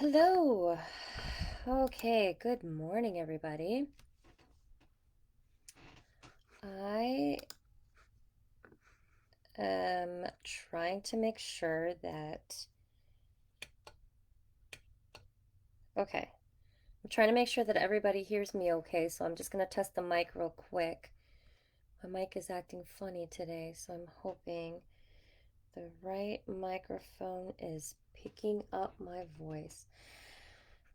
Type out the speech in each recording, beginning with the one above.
Hello. Okay, good morning, everybody. I am trying to make sure that, okay, I'm trying to make sure that everybody hears me okay, so I'm just going to test the mic real quick. My mic is acting funny today, so I'm hoping the right microphone is picking up my voice.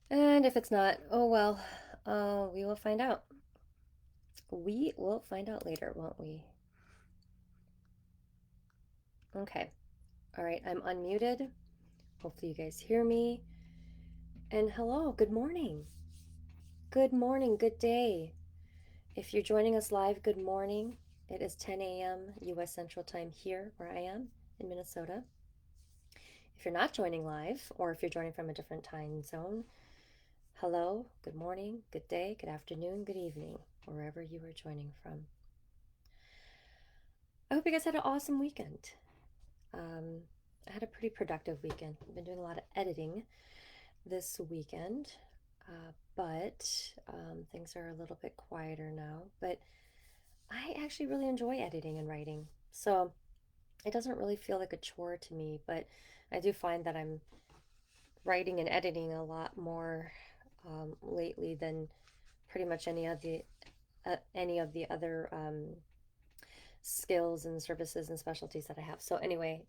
And if it's not, oh well, we will find out. We will find out later, won't we? Okay. All right, I'm unmuted. Hopefully, you guys hear me. And hello, good morning. Good morning, good day. If you're joining us live, good morning. It is 10 a.m. US Central Time here where I am in Minnesota. If you're not joining live, or if you're joining from a different time zone, hello, good morning, good day, good afternoon, good evening, wherever you are joining from. I hope you guys had an awesome weekend. Um, I had a pretty productive weekend. I've been doing a lot of editing this weekend, but things are a little bit quieter now. But I actually really enjoy editing and writing. So it doesn't really feel like a chore to me, but I do find that I'm writing and editing a lot more lately than pretty much any of the other skills and services and specialties that I have. So anyway,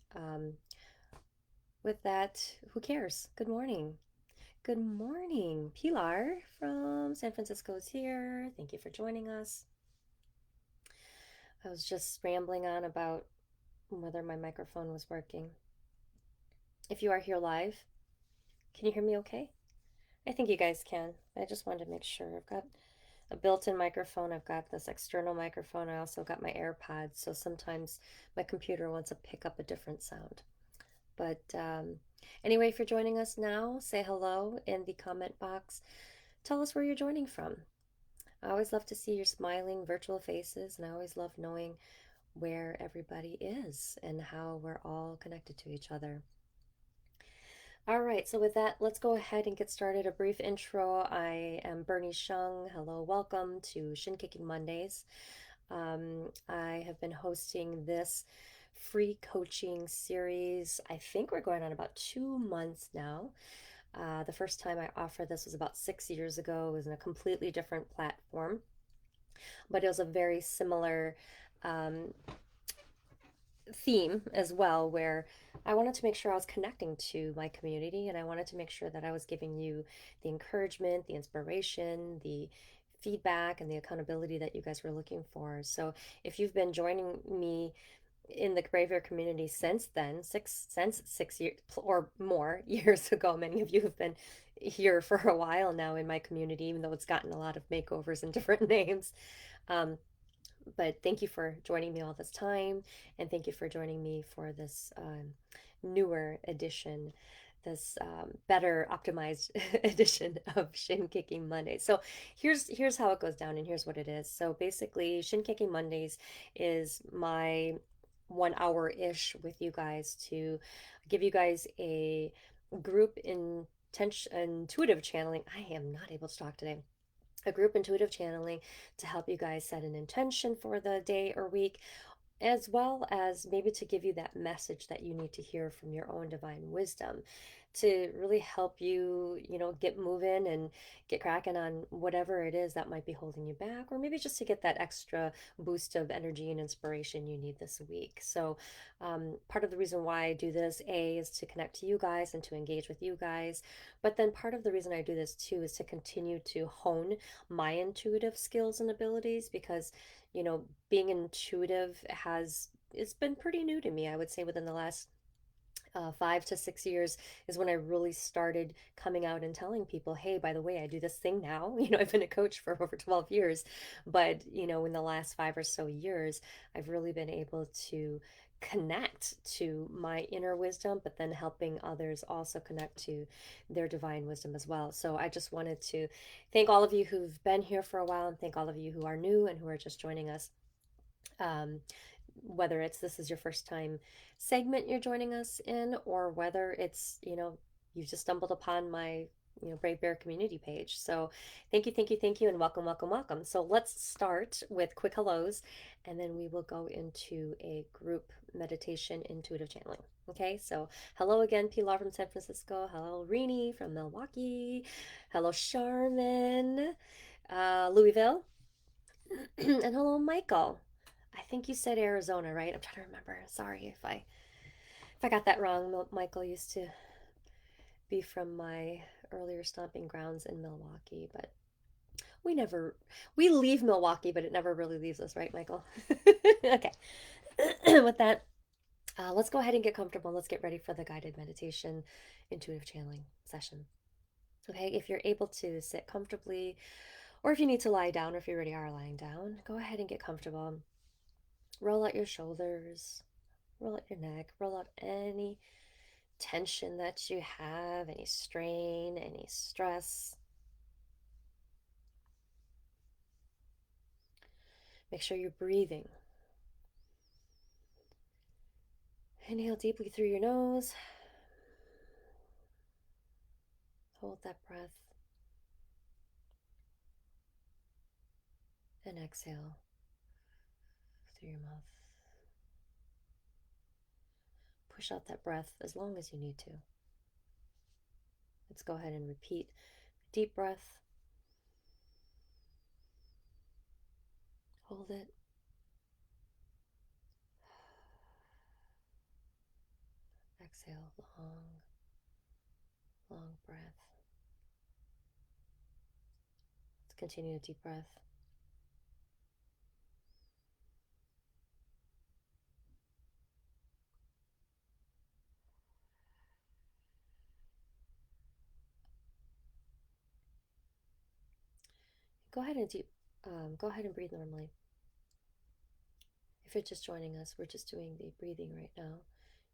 with that, who cares? Good morning. Good morning. Pilar from San Francisco is here. Thank you for joining us. I was just rambling on about whether my microphone was working. If you are here live, can you hear me okay? I think you guys can. I just wanted to make sure. I've got a built-in microphone. I've got this external microphone. I also got my AirPods, so sometimes my computer wants to pick up a different sound. But anyway, if you're joining us now, say hello in the comment box. Tell us where you're joining from. I always love to see your smiling virtual faces, and I always love knowing where everybody is and how we're all connected to each other. All right, so with that, let's go ahead and get started. A brief intro. I am Berni Xiong. Hello, welcome to Shin Kicking Mondays. I have been hosting this free coaching series. I think we're going on about 2 months now. The first time I offered this was about 6 years ago. It was in a completely different platform, but it was a very similar um, theme as well, where I wanted to make sure I was connecting to my community, and I wanted to make sure that I was giving you the encouragement, the inspiration, the feedback, and the accountability that you guys were looking for. So if you've been joining me in the Graveyard community since then, since 6 years or more years ago, many of you have been here for a while now in my community, even though it's gotten a lot of makeovers and different names. Um, but thank you for joining me all this time, and thank you for joining me for this newer edition, this better optimized edition of Shin Kicking Mondays. So here's how it goes down, and here's what it is. So basically, Shin Kicking Mondays is my 1 hour ish with you guys to give you guys a group intuitive channeling. I am not able to talk today, a group intuitive channeling to help you guys set an intention for the day or week, as well as maybe to give you that message that you need to hear from your own divine wisdom to really help you, get moving and get cracking on whatever it is that might be holding you back, or maybe just to get that extra boost of energy and inspiration you need this week. So, part of the reason why I do this, A, is to connect to you guys and to engage with you guys. But then part of the reason I do this too is to continue to hone my intuitive skills and abilities, because being intuitive it's been pretty new to me. I would say within the last 5 to 6 years is when I really started coming out and telling people, hey, by the way, I do this thing now. I've been a coach for over 12 years, but, in the last 5 or so years, I've really been able to connect to my inner wisdom, but then helping others also connect to their divine wisdom as well. So I just wanted to thank all of you who've been here for a while, and thank all of you who are new and who are just joining us. Um, whether this is your first time segment you're joining us in, or whether it's, you just stumbled upon my Brave Bear community page. So thank you, thank you, thank you, and welcome, welcome, welcome. So let's start with quick hellos, and then we will go into a group meditation intuitive channeling. Okay, so hello again, Pilar from San Francisco. Hello, Rini from Milwaukee. Hello, Charmin, Louisville. And hello, Michael. I think you said Arizona, right? I'm trying to remember. Sorry if I got that wrong. Michael used to be from my earlier stomping grounds in Milwaukee, but we leave Milwaukee, but it never really leaves us, right, Michael? Okay. With that, let's go ahead and get comfortable. Let's get ready for the guided meditation, intuitive channeling session. Okay, if you're able to sit comfortably, or if you need to lie down, or if you already are lying down, go ahead and get comfortable. Roll out your shoulders, roll out your neck, roll out any tension that you have, any strain, any stress. Make sure you're breathing. Inhale deeply through your nose. Hold that breath. And exhale through your mouth. Push out that breath as long as you need to. Let's go ahead and repeat. Deep breath. Hold it. Exhale. Long, long breath. Let's continue a deep breath. Go ahead and go ahead and breathe normally. If you're just joining us, we're just doing the breathing right now,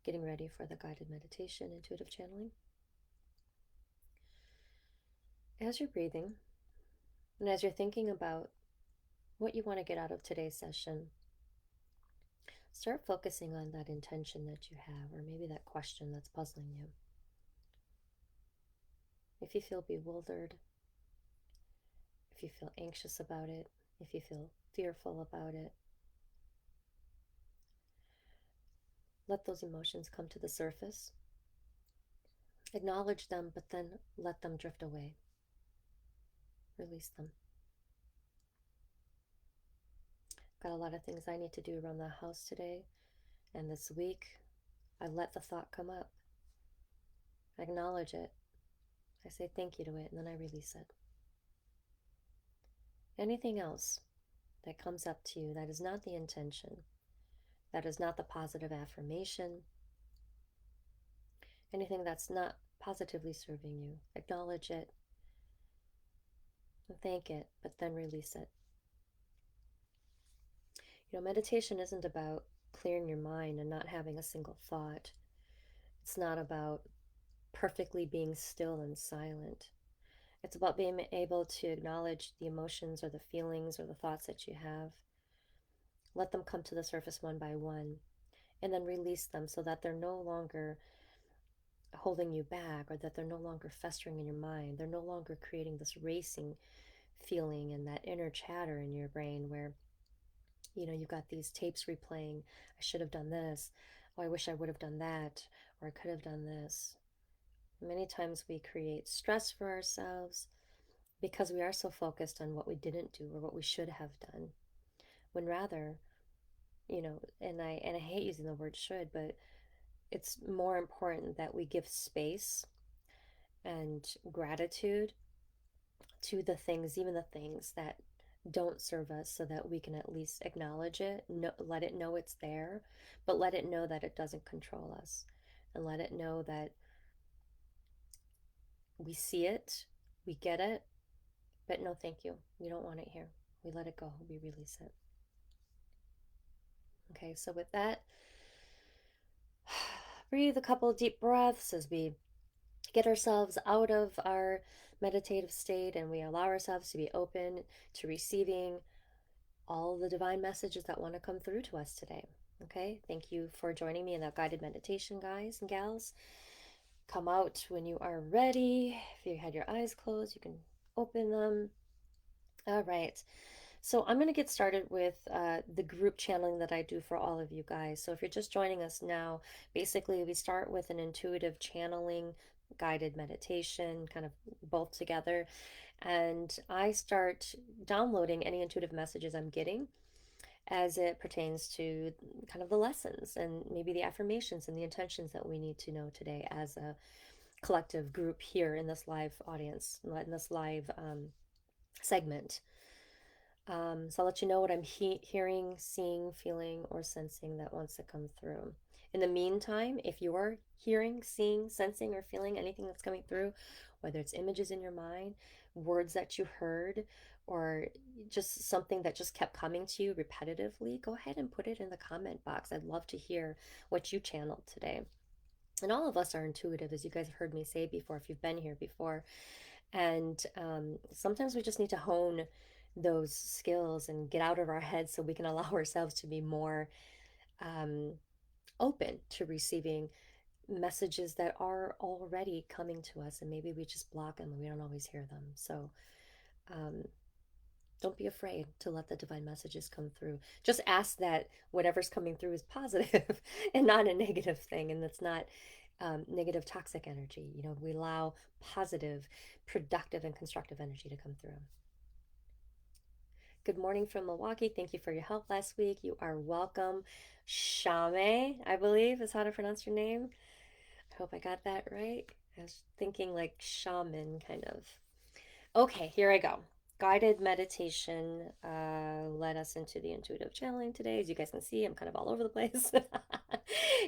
getting ready for the guided meditation, intuitive channeling. As you're breathing, and as you're thinking about what you want to get out of today's session, start focusing on that intention that you have, or maybe that question that's puzzling you. If you feel bewildered, if you feel anxious about it, if you feel fearful about it, let those emotions come to the surface. Acknowledge them, but then let them drift away. Release them. Got a lot of things I need to do around the house today, and this week I let the thought come up. I acknowledge it. I say thank you to it, and then I release it. Anything else that comes up to you that is not the intention, that is not the positive affirmation, anything that's not positively serving you, acknowledge it and thank it, but then release it. Meditation isn't about clearing your mind and not having a single thought. It's not about perfectly being still and silent. It's about being able to acknowledge the emotions or the feelings or the thoughts that you have. Let them come to the surface one by one, and then release them so that they're no longer holding you back, or that they're no longer festering in your mind. They're no longer creating this racing feeling and that inner chatter in your brain where you've got these tapes replaying. I should have done this. Oh, I wish I would have done that. Or I could have done this. Many times we create stress for ourselves because we are so focused on what we didn't do or what we should have done, when rather, and I hate using the word should, but it's more important that we give space and gratitude to the things, even the things that don't serve us, so that we can at least acknowledge it, let it know it's there, but let it know that it doesn't control us, and let it know that we see it, we get it, but no, thank you. We don't want it here. We let it go. We release it. Okay, so with that, breathe a couple deep breaths as we get ourselves out of our meditative state and we allow ourselves to be open to receiving all the divine messages that want to come through to us today. Okay, thank you for joining me in that guided meditation, guys and gals. come out when you are ready. If you had your eyes closed, you can open them. All right. So I'm going to get started with the group channeling that I do for all of you guys. So if you're just joining us now, basically we start with an intuitive channeling, guided meditation, kind of both together. And I start downloading any intuitive messages I'm getting as it pertains to kind of the lessons and maybe the affirmations and the intentions that we need to know today as a collective group here in this live audience, in this live segment. So I'll let you know what I'm hearing, seeing, feeling, or sensing that wants to come through. In the meantime, if you're hearing, seeing, sensing, or feeling anything that's coming through, whether it's images in your mind, words that you heard, or just something that just kept coming to you repetitively, go ahead and put it in the comment box. I'd love to hear what you channeled today. And all of us are intuitive, as you guys have heard me say before, if you've been here before. And sometimes we just need to hone those skills and get out of our heads so we can allow ourselves to be more um, open to receiving messages that are already coming to us. And maybe we just block them and we don't always hear them. So um, don't be afraid to let the divine messages come through. Just ask that whatever's coming through is positive and not a negative thing. And that's not negative toxic energy. You know, we allow positive, productive, and constructive energy to come through. Good morning from Milwaukee. Thank you for your help last week. You are welcome. Shame, I believe, is how to pronounce your name. I hope I got that right. I was thinking like shaman, kind of. Okay, here I go. Guided meditation led us into the intuitive channeling today. As you guys can see, I'm kind of all over the place.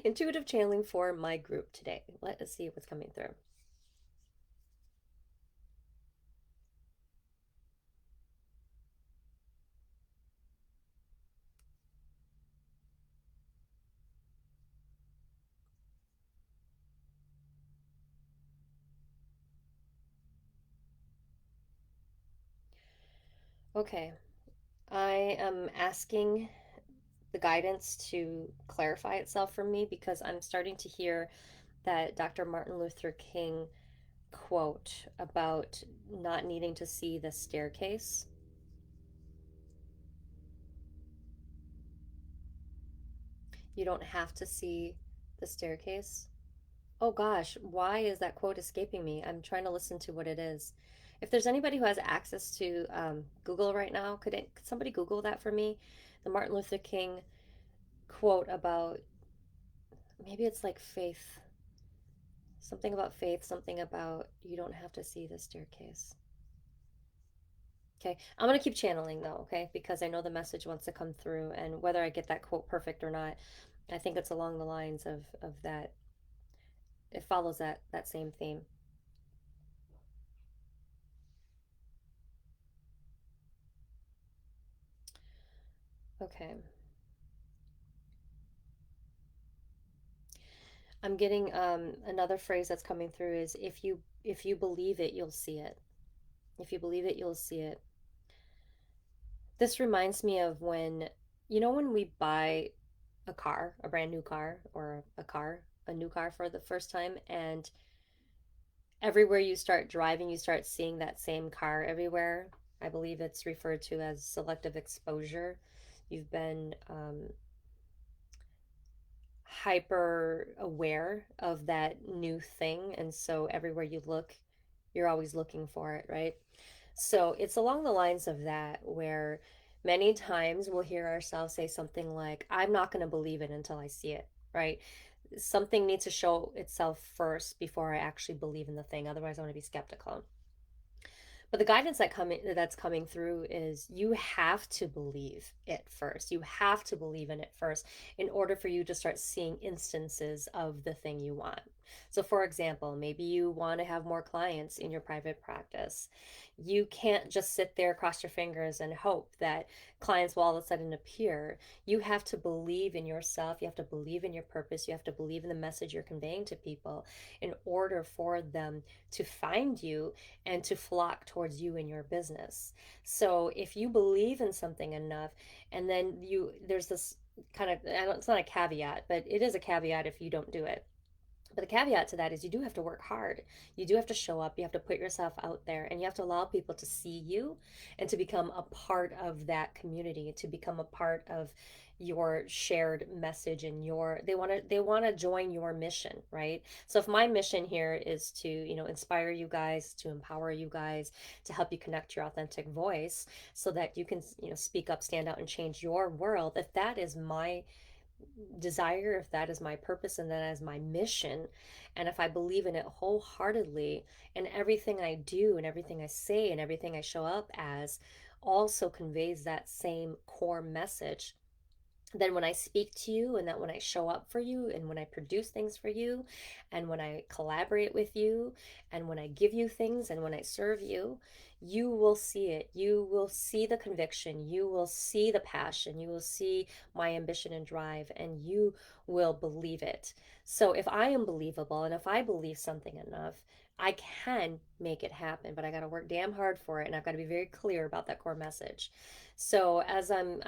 Intuitive channeling for my group today. Let us see what's coming through. Okay, I am asking the guidance to clarify itself for me because I'm starting to hear that Dr. Martin Luther King quote about not needing to see the staircase. You don't have to see the staircase. Oh gosh, why is that quote escaping me? I'm trying to listen to what it is. If there's anybody who has access to Google right now, could somebody Google that for me? The Martin Luther King quote about maybe it's like faith, something about faith, something about you don't have to see the staircase. Okay, I'm gonna keep channeling though, okay, because I know the message wants to come through, and whether I get that quote perfect or not, I think it's along the lines of that. It follows that same theme. Okay, I'm getting another phrase that's coming through is if you believe it, you'll see it. If you believe it, you'll see it. This reminds me of when we buy a car, a brand new car, or a new car for the first time, and everywhere you start driving, you start seeing that same car everywhere. I believe it's referred to as selective exposure. You've been hyper aware of that new thing, and so everywhere you look, you're always looking for it, right? So it's along the lines of that, where many times we'll hear ourselves say something like, I'm not going to believe it until I see it, right? Something needs to show itself first before I actually believe in the thing. Otherwise, I'm going to be skeptical. But the guidance that's coming through is you have to believe it first. You have to believe in it first in order for you to start seeing instances of the thing you want. So for example, maybe you want to have more clients in your private practice. You can't just sit there, cross your fingers, and hope that clients will all of a sudden appear. You have to believe in yourself. You have to believe in your purpose. You have to believe in the message you're conveying to people in order for them to find you and to flock towards you in your business. So if you believe in something enough, and then there's this kind of, it's not a caveat, but it is a caveat if you don't do it. But the caveat to that is you do have to work hard. You do have to show up. You have to put yourself out there and you have to allow people to see you and to become a part of that community, to become a part of your shared message and your they want to join your mission, right? So if my mission here is to, inspire you guys, to empower you guys, to help you connect your authentic voice so that you can, speak up, stand out and change your world, if that is my desire, if that is my purpose and that is my mission, and if I believe in it wholeheartedly, and everything I do and everything I say and everything I show up as also conveys that same core message, then when I speak to you and that when I show up for you and when I produce things for you and when I collaborate with you and when I give you things and when I serve you, you will see it. You will see the conviction. You will see the passion. You will see my ambition and drive and you will believe it. So if I am believable and if I believe something enough, I can make it happen, but I got to work damn hard for it and I've got to be very clear about that core message. So as I'm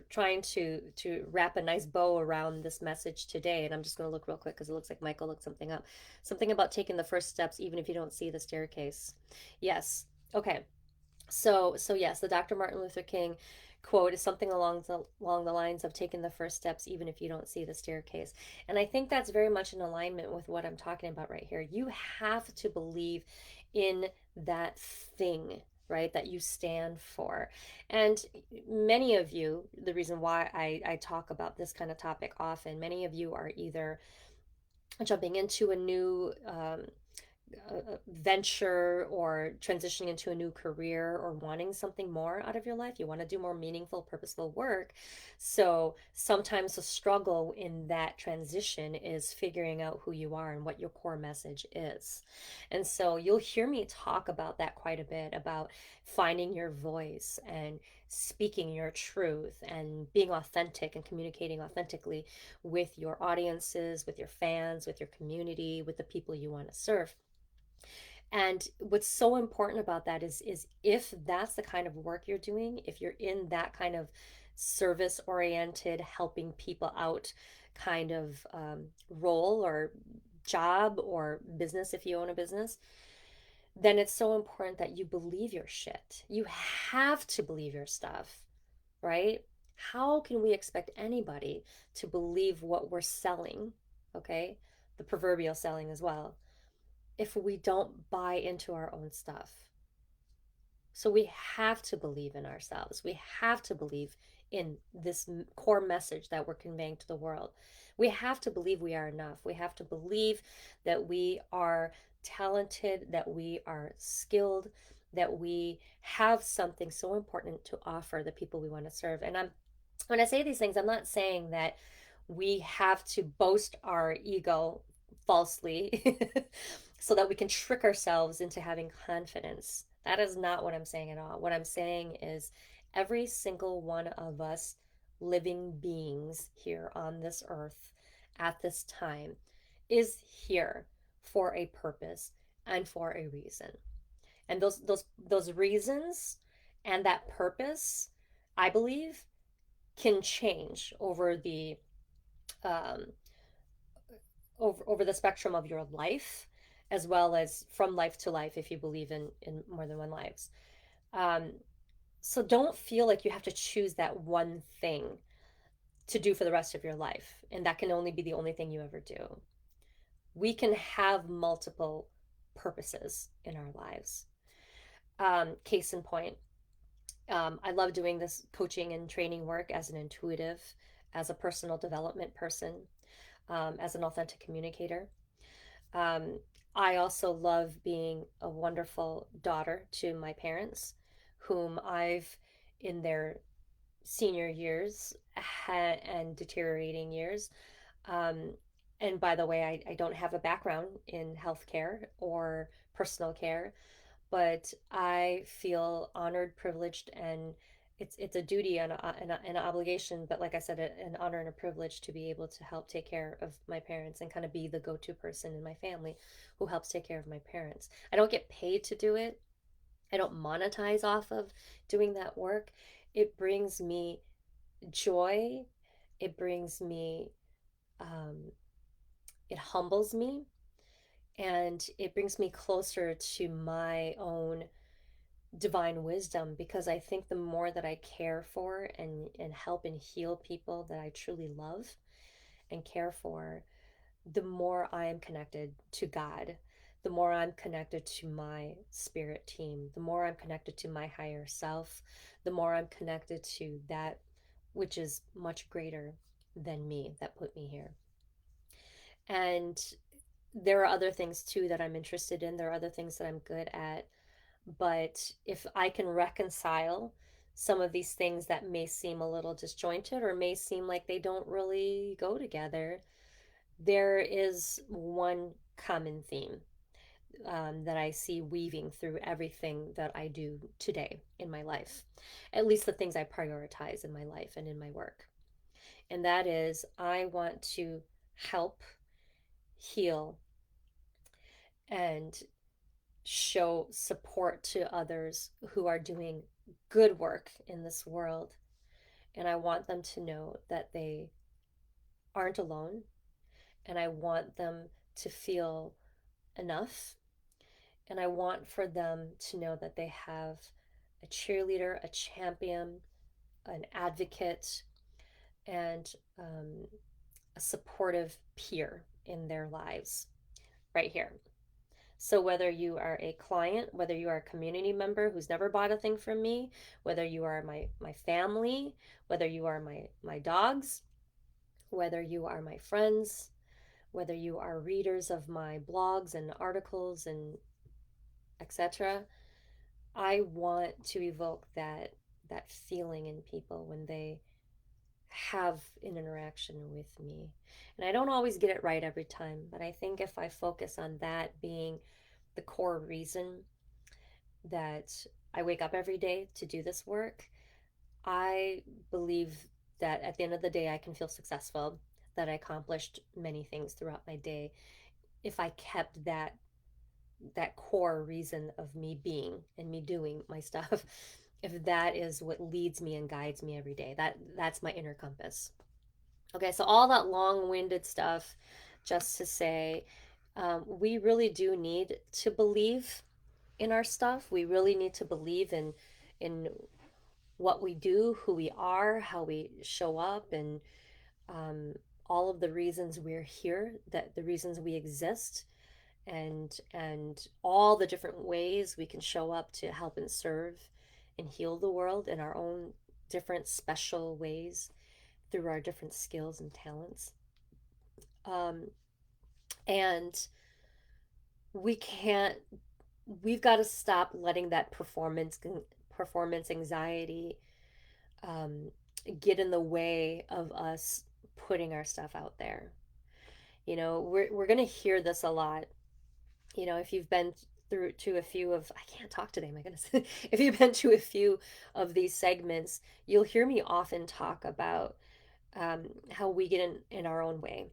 trying to wrap a nice bow around this message today, and I'm just going to look real quick because it looks like Michael looked something up. Something about taking the first steps even if you don't see the staircase. Yes. Okay. So yes, the Dr. Martin Luther King quote is something along the lines of taking the first steps even if you don't see the staircase. And I think that's very much in alignment with what I'm talking about right here. You have to believe in that thing, right, that you stand for. And many of you, the reason why I talk about this kind of topic often, many of you are either jumping into a new venture or transitioning into a new career or wanting something more out of your life. You want to do more meaningful, purposeful work. So sometimes the struggle in that transition is figuring out who you are and what your core message is. And so you'll hear me talk about that quite a bit about finding your voice and speaking your truth and being authentic and communicating authentically with your audiences, with your fans, with your community, with the people you want to serve. And what's so important about that is if that's the kind of work you're doing, if you're in that kind of service oriented, helping people out kind of role or job or business, if you own a business, then it's so important that you believe your shit. You have to believe your stuff, right? How can we expect anybody to believe what we're selling? Okay, the proverbial selling as well, if we don't buy into our own stuff. So we have to believe in ourselves. We have to believe in this core message that we're conveying to the world. We have to believe we are enough. We have to believe that we are talented, that we are skilled, that we have something so important to offer the people we want to serve. And when I say these things, I'm not saying that we have to boast our ego falsely so that we can trick ourselves into having confidence. That is not what I'm saying at all. What I'm saying is every single one of us living beings here on this earth at this time is here for a purpose and for a reason. And those reasons and that purpose, I believe, can change um, over the spectrum of your life, as well as from life to life, if you believe in more than one lives. Um, so don't feel like you have to choose that one thing to do for the rest of your life, and that can only be the only thing you ever do. We can have multiple purposes in our lives. Case in point, I love doing this coaching and training work as an intuitive, as a personal development person, as an authentic communicator. Um, I also love being a wonderful daughter to my parents, whom I've, in their senior years and deteriorating years. Um, and by the way, I don't have a background in healthcare or personal care, but I feel honored, privileged, and it's a duty and an obligation, but like I said, an honor and a privilege to be able to help take care of my parents and kind of be the go-to person in my family who helps take care of my parents. I don't get paid to do it. I don't monetize off of doing that work. It brings me joy. It brings me um, it humbles me and it brings me closer to my own divine wisdom, because I think the more that I care for and help and heal people that I truly love and care for, the more I am connected to God, the more I'm connected to my spirit team, the more I'm connected to my higher self, the more I'm connected to that which is much greater than me that put me here. And there are other things too that I'm interested in. There are other things that I'm good at. But if I can reconcile some of these things that may seem a little disjointed or may seem like they don't really go together, there is one common theme that I see weaving through everything that I do today in my life, at least the things I prioritize in my life and in my work. And that is, I want to help heal and show support to others who are doing good work in this world. And I want them to know that they aren't alone. And I want them to feel enough. And I want for them to know that they have a cheerleader, a champion, an advocate, and a supportive peer in their lives right here. So, whether you are a client, whether you are a community member who's never bought a thing from me, whether you are my family, whether you are my dogs, whether you are my friends, whether you are readers of my blogs and articles and etc., I want to evoke that feeling in people when they have an interaction with me. And I don't always get it right every time, but I think if I focus on that being the core reason that I wake up every day to do this work, I believe that at the end of the day, I can feel successful, that I accomplished many things throughout my day if I kept that core reason of me being and me doing my stuff. If that is what leads me and guides me every day, that's my inner compass. Okay, so all that long-winded stuff just to say, we really do need to believe in our stuff. We really need to believe in what we do, who we are, how we show up, and um, all of the reasons we're here, that the reasons we exist, and all the different ways we can show up to help and serve and heal the world in our own different special ways through our different skills and talents. Um, and we can't we've got to stop letting that performance anxiety um, get in the way of us putting our stuff out there. You know, we're gonna hear this a lot. You know, if you've been through to a few of I can't talk today, my goodness. If you've been to a few of these segments, you'll hear me often talk about how we get in our own way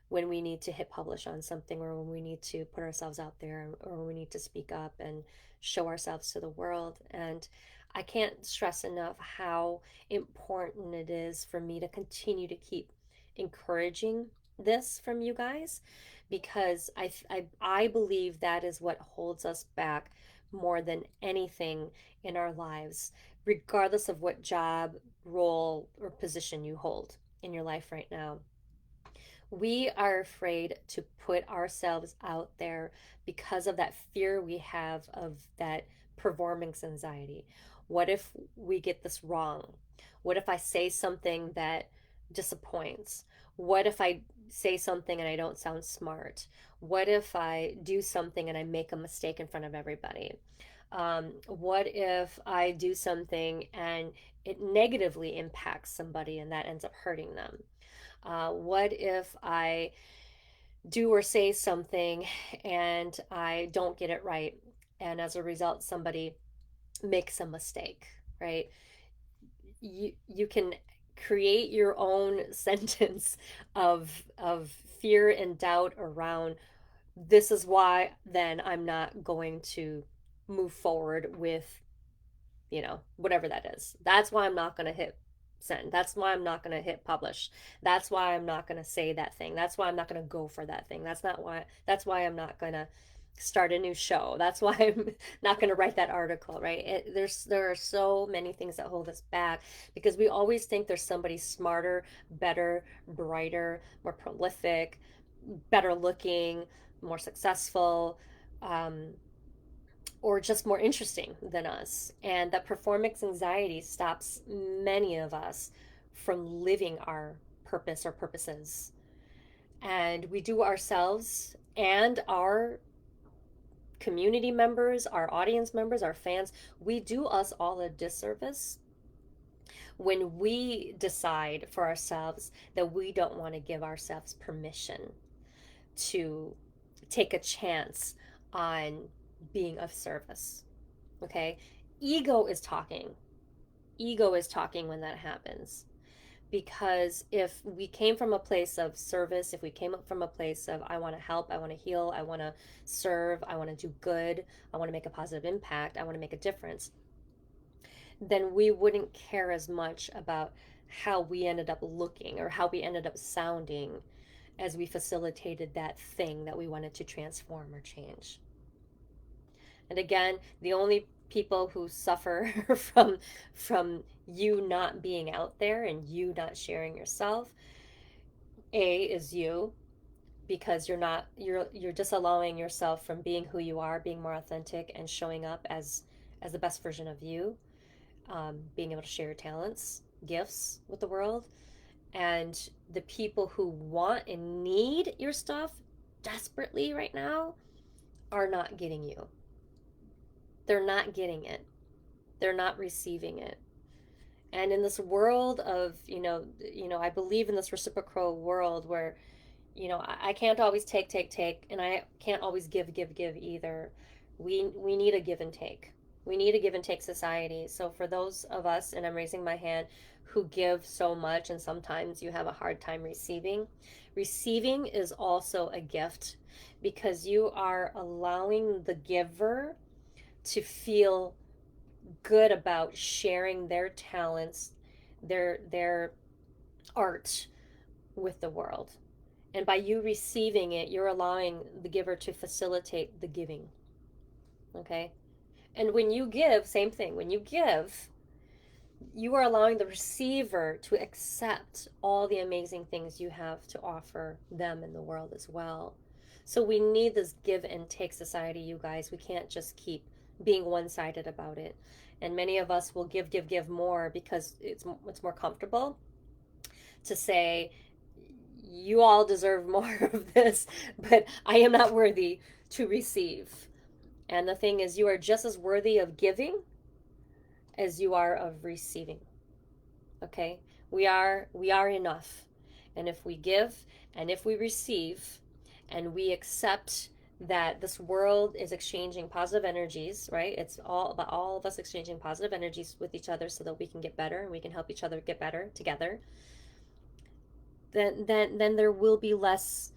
when we need to hit publish on something, or when we need to put ourselves out there, or when we need to speak up and show ourselves to the world. And I can't stress enough how important it is for me to continue to keep encouraging this from you guys, because I believe that is what holds us back more than anything in our lives, regardless of what job, role, or position you hold in your life right now. We are afraid to put ourselves out there because of that fear we have of that performance anxiety. What if we get this wrong? What if I say something that disappoints? What if I say something and I don't sound smart? What if I do something and I make a mistake in front of everybody? What if I do something and it negatively impacts somebody and that ends up hurting them? What if I do or say something and I don't get it right, and as a result, somebody makes a mistake, right? You can create your own sentence of fear and doubt around this is why then I'm not going to move forward with, whatever that is. That's why I'm not going to hit send. That's why I'm not going to hit publish. That's why I'm not going to say that thing. That's why I'm not going to go for that thing. That's why I'm not going to start a new show. That's why I'm not going to write that article, right? There are so many things that hold us back because we always think there's somebody smarter, better, brighter, more prolific, better looking, more successful, um, or just more interesting than us. And that performance anxiety stops many of us from living our purpose or purposes. And we do ourselves and our community members, our audience members, our fans, we do us all a disservice when we decide for ourselves that we don't want to give ourselves permission to take a chance on being of service. Okay? Ego is talking. Ego is talking when that happens. Because if we came from a place of service, if we came up from a place of, I want to help, I want to heal, I want to serve, I want to do good, I want to make a positive impact, I want to make a difference, then we wouldn't care as much about how we ended up looking or how we ended up sounding as we facilitated that thing that we wanted to transform or change. And again, the only people who suffer from you not being out there and you not sharing yourself, A, is you, because you're disallowing yourself from being who you are, being more authentic and showing up as the best version of you, being able to share your talents, gifts with the world. And the people who want and need your stuff desperately right now are not getting you. They're not getting it. They're not receiving it. And in this world of, I believe in this reciprocal world where, I can't always take, and I can't always give either. We need a give and take. We need a give and take society. So for those of us, and I'm raising my hand, who give so much and sometimes you have a hard time receiving, receiving is also a gift because you are allowing the giver to feel good about sharing their talents, their art with the world. And by you receiving it, you're allowing the giver to facilitate the giving. Okay? And when you give, same thing. When you give, you are allowing the receiver to accept all the amazing things you have to offer them in the world as well. So we need this give and take society, you guys. We can't just keep being one-sided about it. And many of us will give more because it's more comfortable to say you all deserve more of this, but I am not worthy to receive. And the thing is, you are just as worthy of giving as you are of receiving. Okay? We are enough. And if we give and if we receive and we accept that this world is exchanging positive energies, right? It's all about all of us exchanging positive energies with each other so that we can get better and we can help each other get better together. Then there will be less,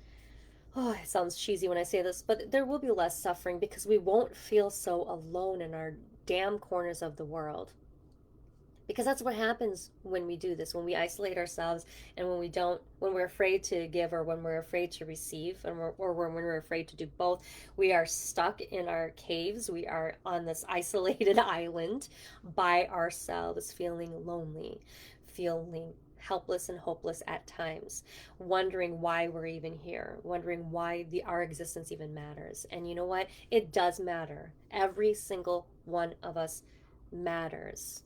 oh, it sounds cheesy when I say this, but there will be less suffering because we won't feel so alone in our damn corners of the world. Because that's what happens when we do this, when we isolate ourselves and when we're afraid to give or when we're afraid to receive or when we're afraid to do both. We are stuck in our caves. We are on this isolated island by ourselves, feeling lonely, feeling helpless and hopeless at times, wondering why we're even here, wondering why our existence even matters. And you know what? It does matter. Every single one of us matters.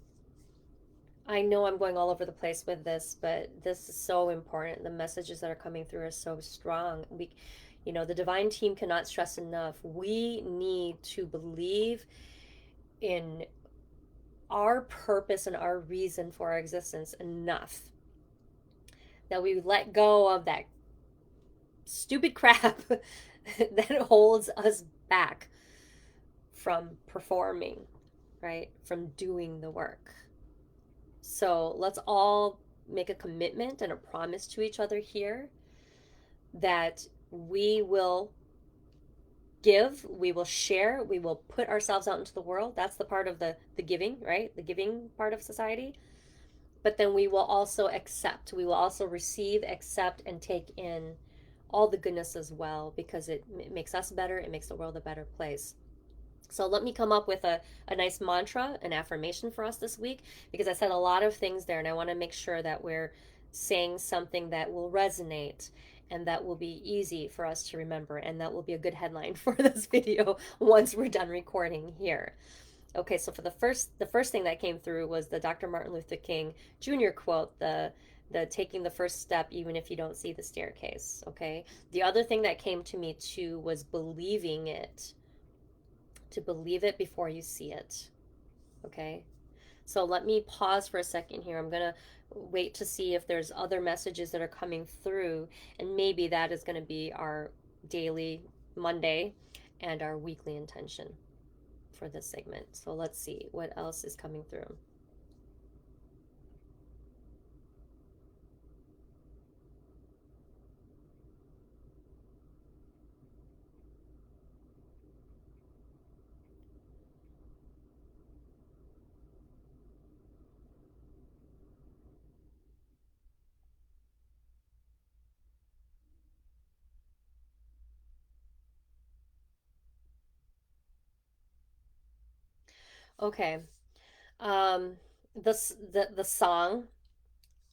I know I'm going all over the place with this, but this is so important. The messages that are coming through are so strong. The divine team cannot stress enough. We need to believe in our purpose and our reason for our existence enough that we let go of that stupid crap that holds us back from performing, right? From doing the work. So let's all make a commitment and a promise to each other here that we will give, we will share, we will put ourselves out into the world. That's the part of the giving, right? The giving part of society. but then we will also accept. We will also receive, accept, and take in all the goodness as well because it makes us better. It makes the world a better place. So let me come up with a nice mantra, an affirmation for us this week, because I said a lot of things there, and I want to make sure that we're saying something that will resonate and that will be easy for us to remember, and that will be a good headline for this video once we're done recording here. Okay, so for the first thing that came through was the Dr. Martin Luther King Jr. quote, the taking the first step even if you don't see the staircase. Okay. The other thing that came to me too was believing it, to believe it before you see it. Okay. So let me pause for a second here. I'm going to wait to see if there's other messages that are coming through, and maybe that is going to be our daily Monday and our weekly intention for this segment. So let's see what else is coming through. Okay. Um the song,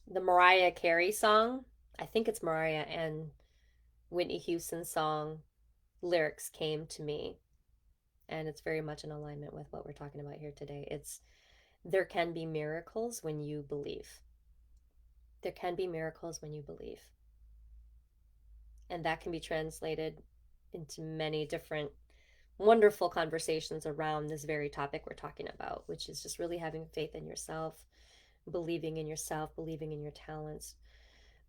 the Mariah Carey song, I think it's Mariah and Whitney Houston song, lyrics came to me, and it's very much in alignment with what we're talking about here today. It's there can be miracles when you believe. There can be miracles when you believe. And that can be translated into many different wonderful conversations around this very topic we're talking about, which is just really having faith in yourself, believing in your talents,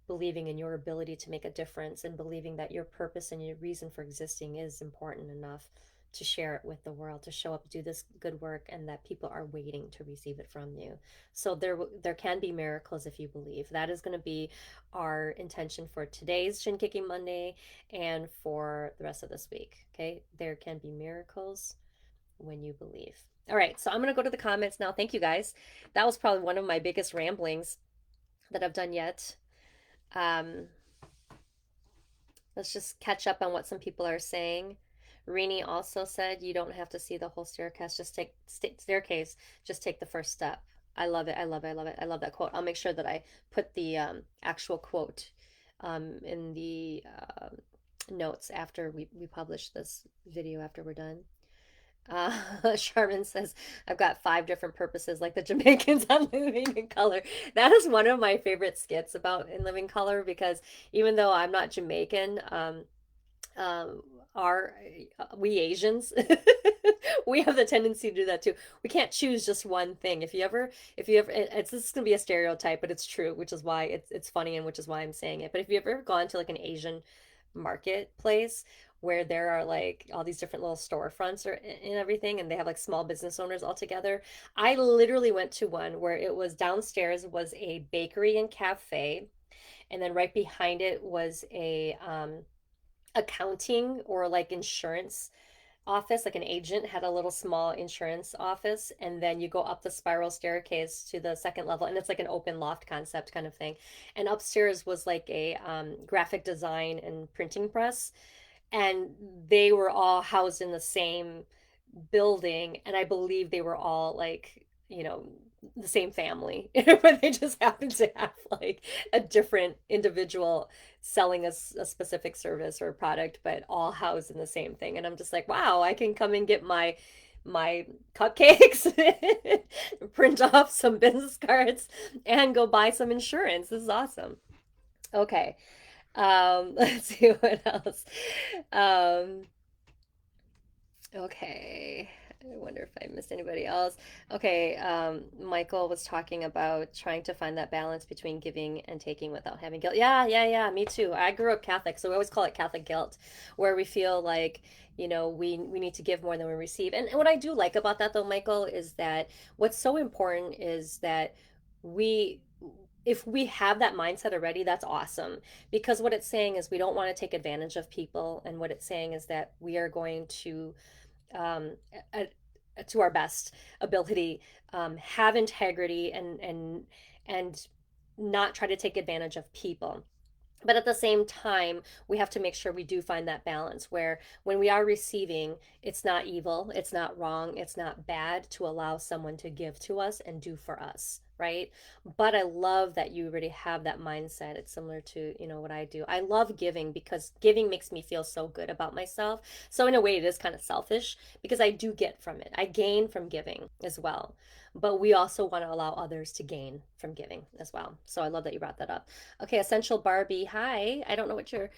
believing in your ability to make a difference, and believing that your purpose and your reason for existing is important enough to share it with the world, to show up, do this good work, and that people are waiting to receive it from you. So there can be miracles if you believe. That is going to be our intention for today's Shin Kicking Monday and for the rest of this week. Okay, there can be miracles when you believe. All right, so I'm going to go to the comments now. Thank you guys. That was probably one of my biggest ramblings that I've done yet. Um, let's just catch up on what some people are saying. Rini also said you don't have to see the whole staircase. Staircase. Just take the first step. I love it. I love it. I love it. I love that quote. I'll make sure that I put the actual quote in the notes after we publish this video after we're done. Charmin says, I've got 5 different purposes, like the Jamaicans on Living in Color. That is one of my favorite skits about In Living Color because even though I'm not Jamaican, um, are we Asians? We have the tendency to do that too. We can't choose just one thing. If you ever, it's this is gonna be a stereotype, but it's true, which is why it's funny and which is why I'm saying it. But if you've ever gone to like an Asian marketplace where there are like all these different little storefronts or and everything, and they have like small business owners all together. I literally went to one where it was downstairs was a bakery and cafe, and then right behind it was a accounting or like insurance office, like an agent had a little small insurance office, and then you go up the spiral staircase to the second level, and it's like an open loft concept kind of thing. And upstairs was like a graphic design and printing press, and they were all housed in the same building, and I believe they were all like, the same family, but they just happened to have like a different individual selling a specific service or product, but all housed in the same thing. And I'm just like, wow, I can come and get my cupcakes, print off some business cards, and go buy some insurance. This is awesome. Okay. Let's see what else. Um, Okay. I wonder if I missed anybody else. Okay, Michael was talking about trying to find that balance between giving and taking without having guilt. Yeah, yeah, yeah, me too. I grew up Catholic, so we always call it Catholic guilt, where we feel like, we need to give more than we receive. And what I do like about that though, Michael, is that what's so important is that we if we have that mindset already, that's awesome. Because what it's saying is we don't want to take advantage of people, and what it's saying is that we are going to um, to our best ability, have integrity, and and not try to take advantage of people. But at the same time, we have to make sure we do find that balance where when we are receiving, it's not evil, it's not wrong, it's not bad to allow someone to give to us and do for us, right? But I love that you already have that mindset. It's similar to, what I do. I love giving because giving makes me feel so good about myself. So in a way, it is kind of selfish because I do get from it. I gain from giving as well. But we also want to allow others to gain from giving as well. So I love that you brought that up. Okay, Essential Barbie. Hi. I don't know what your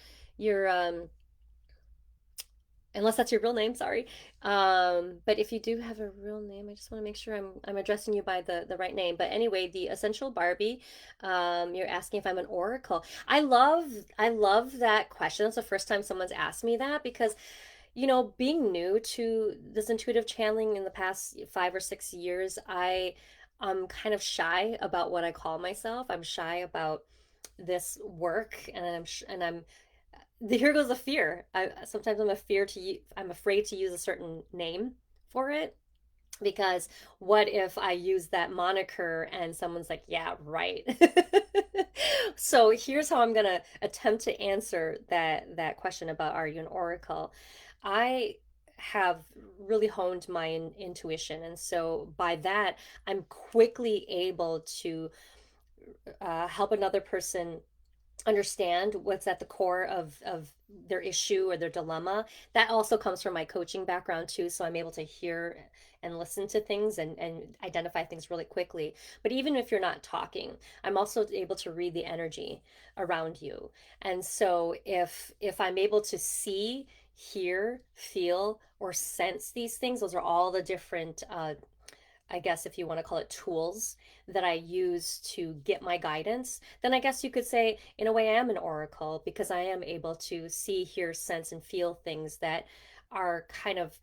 unless that's your real name, sorry. But if you do have a real name, I just want to make sure I'm addressing you by the right name. But anyway, the Essential Barbie, you're asking if I'm an oracle. I love that question. It's the first time someone's asked me that because being new to this intuitive channeling in the past 5 or 6 years, I'm kind of shy about what I call myself. I'm shy about this work, and I'm here goes the fear. I sometimes I'm afraid to use a certain name for it because what if I use that moniker and someone's like, yeah, right. So here's how I'm gonna attempt to answer that question about are you an oracle. I have really honed my intuition, and so by that, I'm quickly able to help another person understand what's at the core of their issue or their dilemma. That also comes from my coaching background too, so I'm able to hear and listen to things and identify things really quickly. But even if you're not talking, I'm also able to read the energy around you. And so if I'm able to see, hear, feel, or sense these things, those are all the different I guess if you want to call it tools that I use to get my guidance, then I guess you could say, in a way, I am an oracle because I am able to see, hear, sense, and feel things that are kind of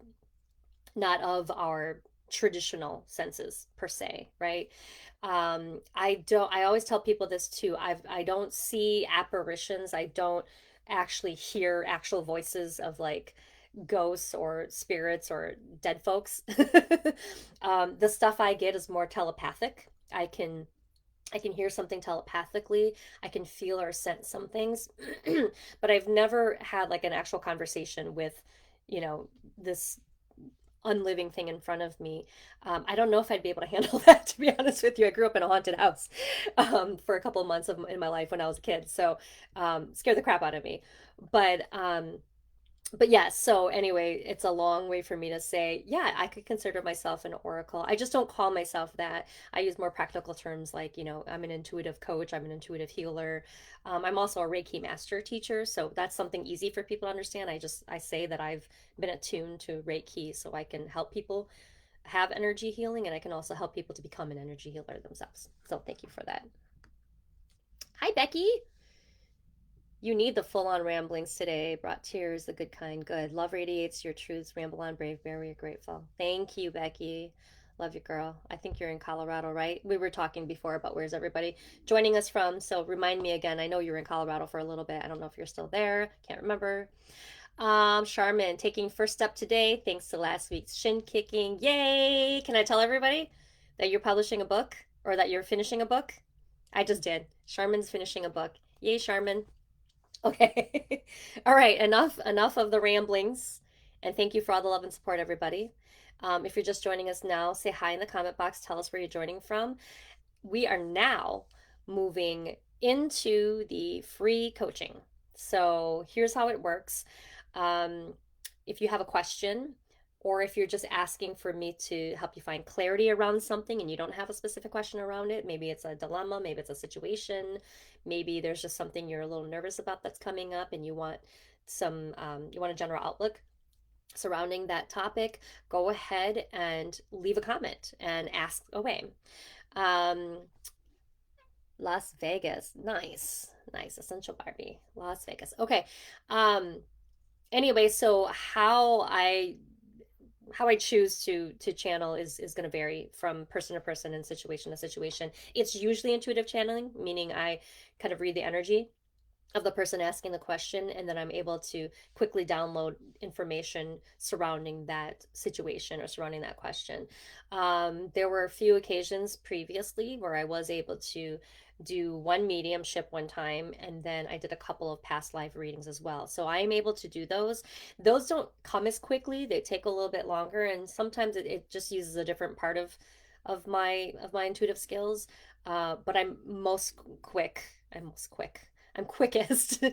not of our traditional senses per se, right? I always tell people this too. I don't see apparitions. I don't actually hear actual voices of like ghosts or spirits or dead folks. The stuff I get is more telepathic. I can hear something telepathically. I can feel or sense some things, but I've never had like an actual conversation with, this unliving thing in front of me. I don't know if I'd be able to handle that, to be honest with you. I grew up in a haunted house for a couple of months in my life when I was a kid, so scared the crap out of me. But yeah, so anyway, it's a long way for me to say, yeah, I could consider myself an oracle. I just don't call myself that. I use more practical terms like, I'm an intuitive coach, I'm an intuitive healer. I'm also a Reiki master teacher, so that's something easy for people to understand. I say that I've been attuned to Reiki so I can help people have energy healing, and I can also help people to become an energy healer themselves. So thank you for that. Hi, Becky. You need the full on ramblings today. Brought tears, the good kind. Good. Love radiates your truths. Ramble on, brave bear. We are grateful. Thank you, Becky. Love you, girl. I think you're in Colorado, right? We were talking before about where's everybody joining us from. So remind me again. I know you were in Colorado for a little bit. I don't know if you're still there. Can't remember. Charmin, taking first step today thanks to last week's shin kicking. Yay! Can I tell everybody that you're publishing a book or that you're finishing a book? I just did. Charmin's finishing a book. Yay, Charmin. Okay. All right. Enough of the ramblings. And thank you for all the love and support, everybody. If you're just joining us now, say hi in the comment box. Tell us where you're joining from. We are now moving into the free coaching. So here's how it works. Um, if you have a question, or if you're just asking for me to help you find clarity around something and you don't have a specific question around it, maybe it's a dilemma, maybe it's a situation, maybe there's just something you're a little nervous about that's coming up and you want a general outlook surrounding that topic, go ahead and leave a comment and ask away. Um, Las Vegas. Nice. Nice. Essential Barbie. Las Vegas. Okay. Um, anyway, so how I choose to channel is going to vary from person to person and situation to situation. It's usually intuitive channeling, meaning I kind of read the energy of the person asking the question, and then I'm able to quickly download information surrounding that situation or surrounding that question. There were a few occasions previously where I was able to do one mediumship one time, and then I did a couple of past life readings as well. So I am able to do those. Those don't come as quickly; they take a little bit longer, and sometimes it just uses a different part of my intuitive skills. But I'm most quick. I'm quickest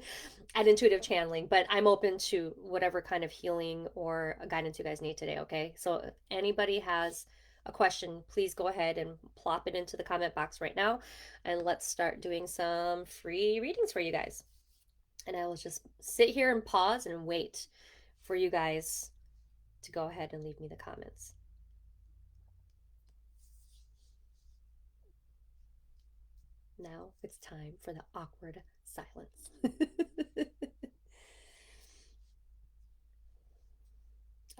at intuitive channeling, but I'm open to whatever kind of healing or guidance you guys need today, okay? So if anybody has a question, please go ahead and plop it into the comment box right now, and let's start doing some free readings for you guys. And I will just sit here and pause and wait for you guys to go ahead and leave me the comments. Now it's time for the awkward silence.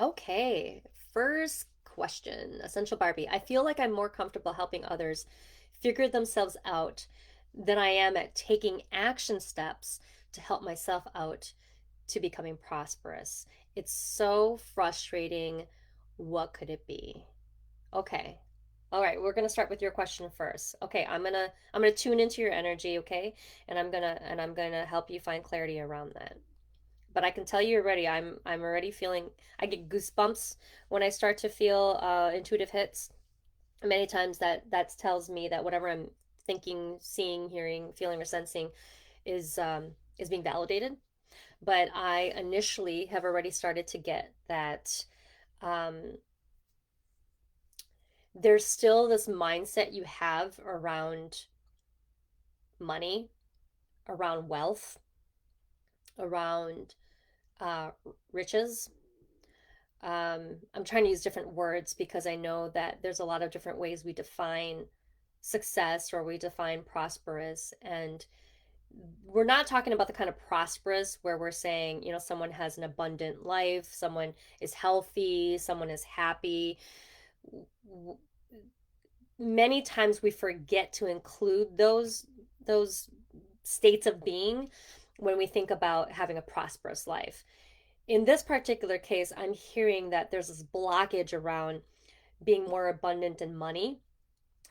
Okay, first question. Essential Barbie. I feel like I'm more comfortable helping others figure themselves out than I am at taking action steps to help myself out to becoming prosperous. It's so frustrating. What could it be? Okay. All right, we're gonna start with your question first. Okay, I'm gonna tune into your energy, okay? And I'm gonna help you find clarity around that. But I can tell you already, I'm already feeling, I get goosebumps when I start to feel intuitive hits. Many times that tells me that whatever I'm thinking, seeing, hearing, feeling, or sensing is being validated. But I initially have already started to get that um, there's still this mindset you have around money, around wealth, around uh, riches. I'm trying to use different words because I know that there's a lot of different ways we define success or we define prosperous. And we're not talking about the kind of prosperous where we're saying, someone has an abundant life, someone is healthy, someone is happy. Many times we forget to include those states of being when we think about having a prosperous life. In this particular case, I'm hearing that there's this blockage around being more abundant in money,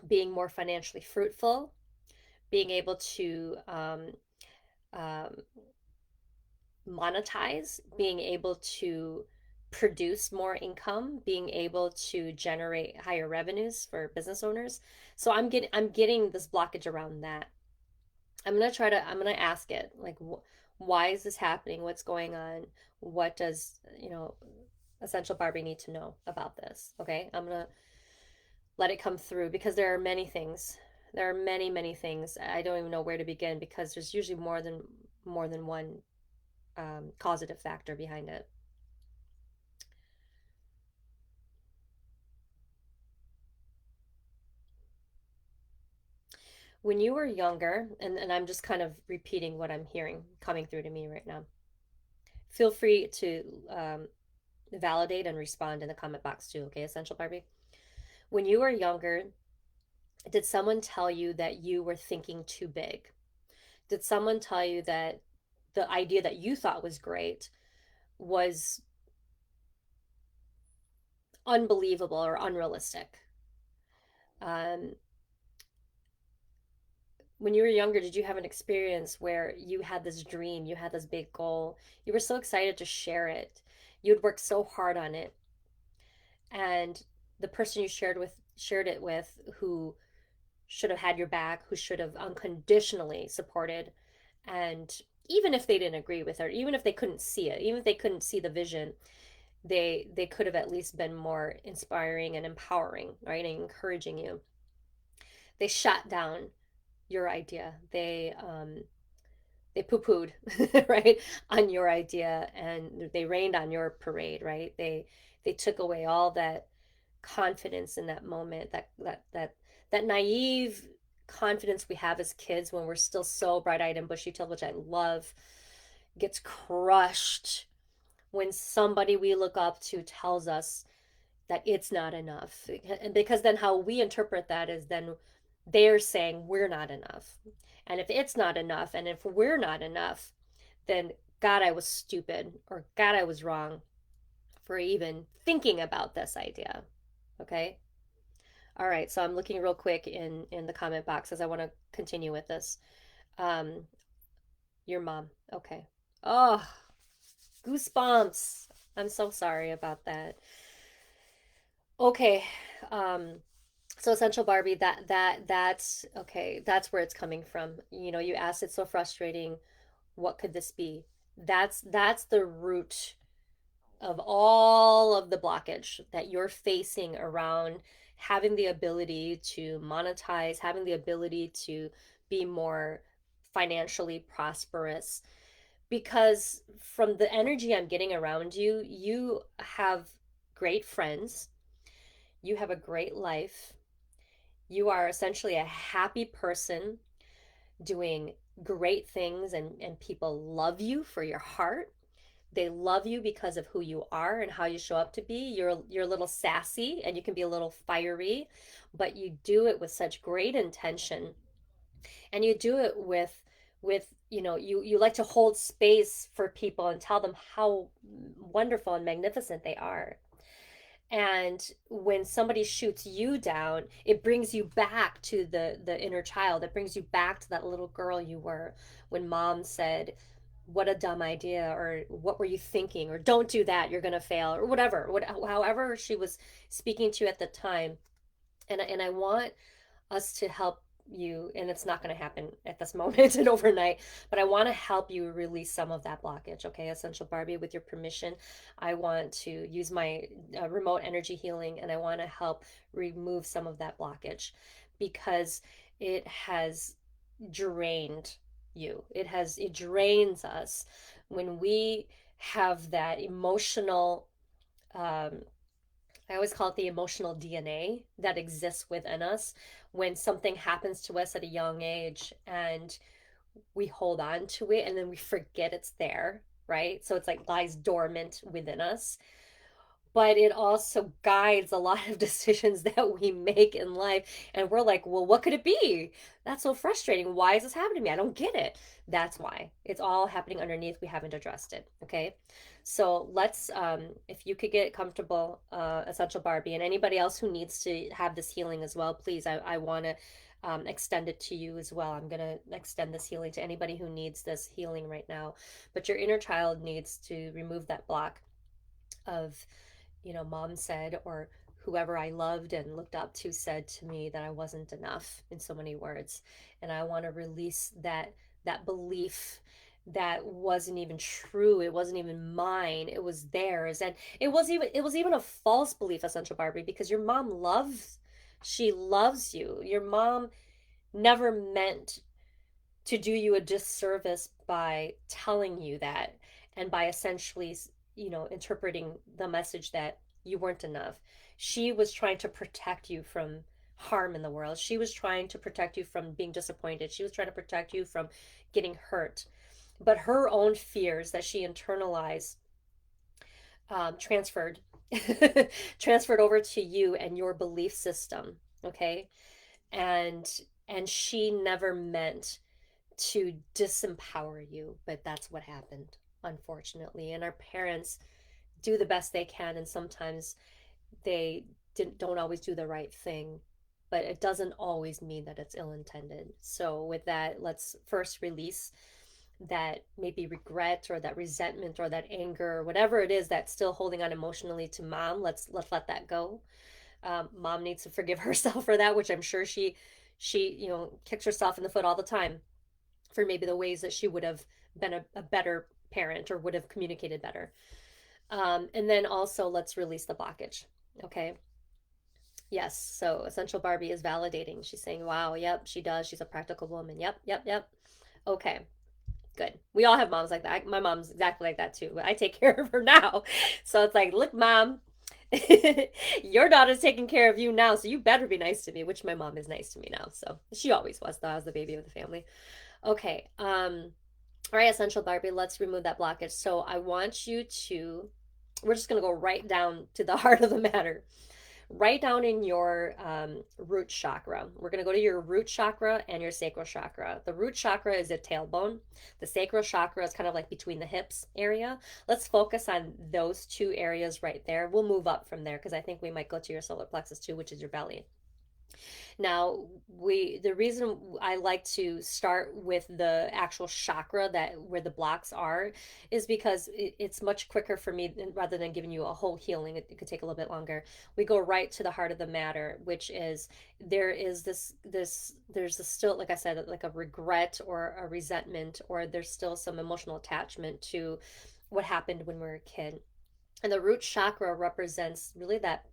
being more financially fruitful, being able to um, monetize, being able to produce more income, being able to generate higher revenues for business owners. So I'm getting this blockage around that. I'm gonna ask it like, why is this happening? What's going on? What does Essential Barbie need to know about this? Okay, I'm gonna let it come through because there are many things. There are many, many things. I don't even know where to begin because there's usually more than one causative factor behind it. When you were younger, and I'm just kind of repeating what I'm hearing coming through to me right now. Feel free to validate and respond in the comment box too, okay, Essential Barbie? When you were younger, did someone tell you that you were thinking too big? Did someone tell you that the idea that you thought was great was unbelievable or unrealistic? Um, when you were younger, did you have an experience where you had this dream, you had this big goal, you were so excited to share it, you'd worked so hard on it, and the person you shared it with, who should have had your back, who should have unconditionally supported, and even if they didn't agree with it, even if they couldn't see it, even if they couldn't see the vision, they could have at least been more inspiring and empowering, right, and encouraging you. They shot down your idea. They poo-pooed right on your idea, and they rained on your parade, right? They took away all that confidence in that moment, that naive confidence we have as kids when we're still so bright-eyed and bushy-tailed, which I love, gets crushed when somebody we look up to tells us that it's not enough. And because then how we interpret that is then they're saying we're not enough. And if it's not enough, and if we're not enough, then God, I was stupid, or God, I was wrong for even thinking about this idea. Okay. All right. So I'm looking real quick in the comment box as I want to continue with this. Um, your mom. Okay. Oh, goosebumps. I'm so sorry about that. Okay. Um, so essential Barbie, that's okay. That's where it's coming from. You know, you asked, it's so frustrating. What could this be? That's the root of all of the blockage that you're facing around having the ability to monetize, having the ability to be more financially prosperous. Because from the energy I'm getting around you, you have great friends, you have a great life, you are essentially a happy person doing great things, and people love you for your heart. They love you because of who you are and how you show up to be. You're a little sassy and you can be a little fiery, but you do it with such great intention. And you do it with you like to hold space for people and tell them how wonderful and magnificent they are. And when somebody shoots you down, it brings you back to the inner child. It brings you back to that little girl you were when mom said, what a dumb idea, or what were you thinking, or don't do that, you're going to fail, or whatever, however she was speaking to you at the time. And I want us to help you, and it's not going to happen at this moment and overnight, but I want to help you release some of that blockage. Okay, essential Barbie, with your permission, I want to use my remote energy healing, and I want to help remove some of that blockage, because it has drained you. It drains us when we have that emotional, um, I always call it the emotional DNA that exists within us. When something happens to us at a young age and we hold on to it and then we forget it's there, right? So it's like lies dormant within us, but it also guides a lot of decisions that we make in life. And we're like, well, what could it be? That's so frustrating. Why is this happening to me? I don't get it. That's why. It's all happening underneath. We haven't addressed it. Okay. So let's, if you could get comfortable, Essential Barbie, and anybody else who needs to have this healing as well, please, I want to extend it to you as well. I'm going to extend this healing to anybody who needs this healing right now. But your inner child needs to remove that block of, mom said, or whoever I loved and looked up to said to me that I wasn't enough, in so many words. And I want to release that belief that wasn't even true. It wasn't even mine. It was theirs. And it was even a false belief, Essential Barbie, because your mom loves, she loves you. Your mom never meant to do you a disservice by telling you that, and by essentially, interpreting the message that you weren't enough. She was trying to protect you from harm in the world. She was trying to protect you from being disappointed. She was trying to protect you from getting hurt. But her own fears that she internalized, transferred transferred over to you and your belief system. Okay. And she never meant to disempower you, but that's what happened, unfortunately. And our parents do the best they can, and sometimes they don't always do the right thing, but it doesn't always mean that it's ill intended. So, with that, let's first release that maybe regret, or that resentment, or that anger, or whatever it is that's still holding on emotionally to mom. Let's let that go. Mom needs to forgive herself for that, which I'm sure she kicks herself in the foot all the time for maybe the ways that she would have been a better parent, or would have communicated better. And then also, let's release the blockage. Okay. Yes. So Essential Barbie is validating. She's saying, wow, yep, she does. She's a practical woman. Yep, yep, yep. Okay. Good. We all have moms like that. My mom's exactly like that too, but I take care of her now. So it's like, look, mom, your daughter's taking care of you now, so you better be nice to me, which my mom is nice to me now. So she always was, though. I was the baby of the family. Okay. All right, Essential Barbie, let's remove that blockage. So I want you to, we're just going to go right down to the heart of the matter. right down in your root chakra. We're going to go to your root chakra and your sacral chakra. The root chakra is the tailbone. The sacral chakra is kind of like between the hips area. Let's focus on those two areas right there. We'll move up from there because I think we might go to your solar plexus too, which is your belly. Now, the reason I like to start with the actual chakra that where the blocks are is because it's much quicker for me rather than giving you a whole healing. It could take a little bit longer. We go right to the heart of the matter, which is there is there's still, like I said, like a regret or a resentment, or there's still some emotional attachment to what happened when we were a kid. And the root chakra represents really that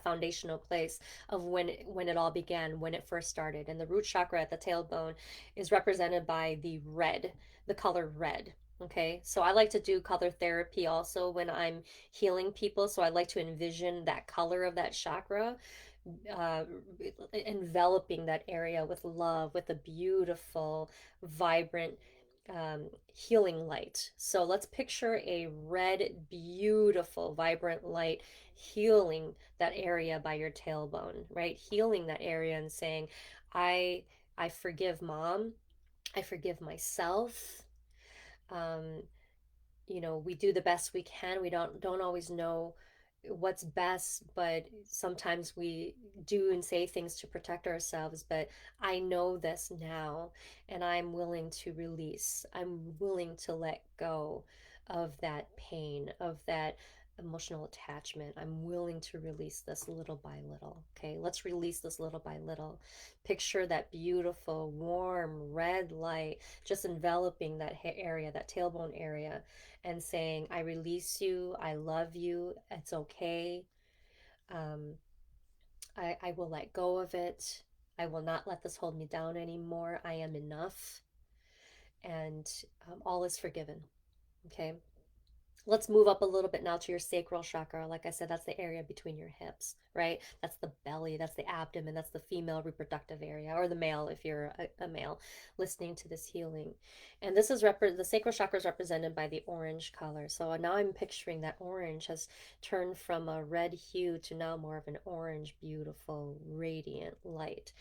foundational place of when it all began, when it first started. And the root chakra at the tailbone is represented by the color red. Okay, so I like to do color therapy also when I'm healing people. So I like to envision that color of that chakra, uh, enveloping that area with love, with a beautiful, vibrant, healing light. So let's picture a red, beautiful, vibrant light healing that area by your tailbone, right? Healing that area and saying, I I forgive mom. I forgive myself. Um, we do the best we can. We don't always know what's best, but sometimes we do and say things to protect ourselves. But I know this now, and I'm willing to release. I'm willing to let go of that pain, of that emotional attachment. I'm willing to release this little by little. Okay, let's release this little by little. Picture that beautiful, warm red light just enveloping that area, that tailbone area, and saying, I release you, I love you, it's okay. Um, I will let go of it. I will not let this hold me down anymore. I am enough, and all is forgiven. Okay. Let's move up a little bit now to your sacral chakra. Like I said, that's the area between your hips, right? That's the belly, that's the abdomen, that's the female reproductive area, or the male if you're a male listening to this healing. And this is the sacral chakra is represented by the orange color. So now I'm picturing that orange has turned from a red hue to now more of an orange, beautiful, radiant light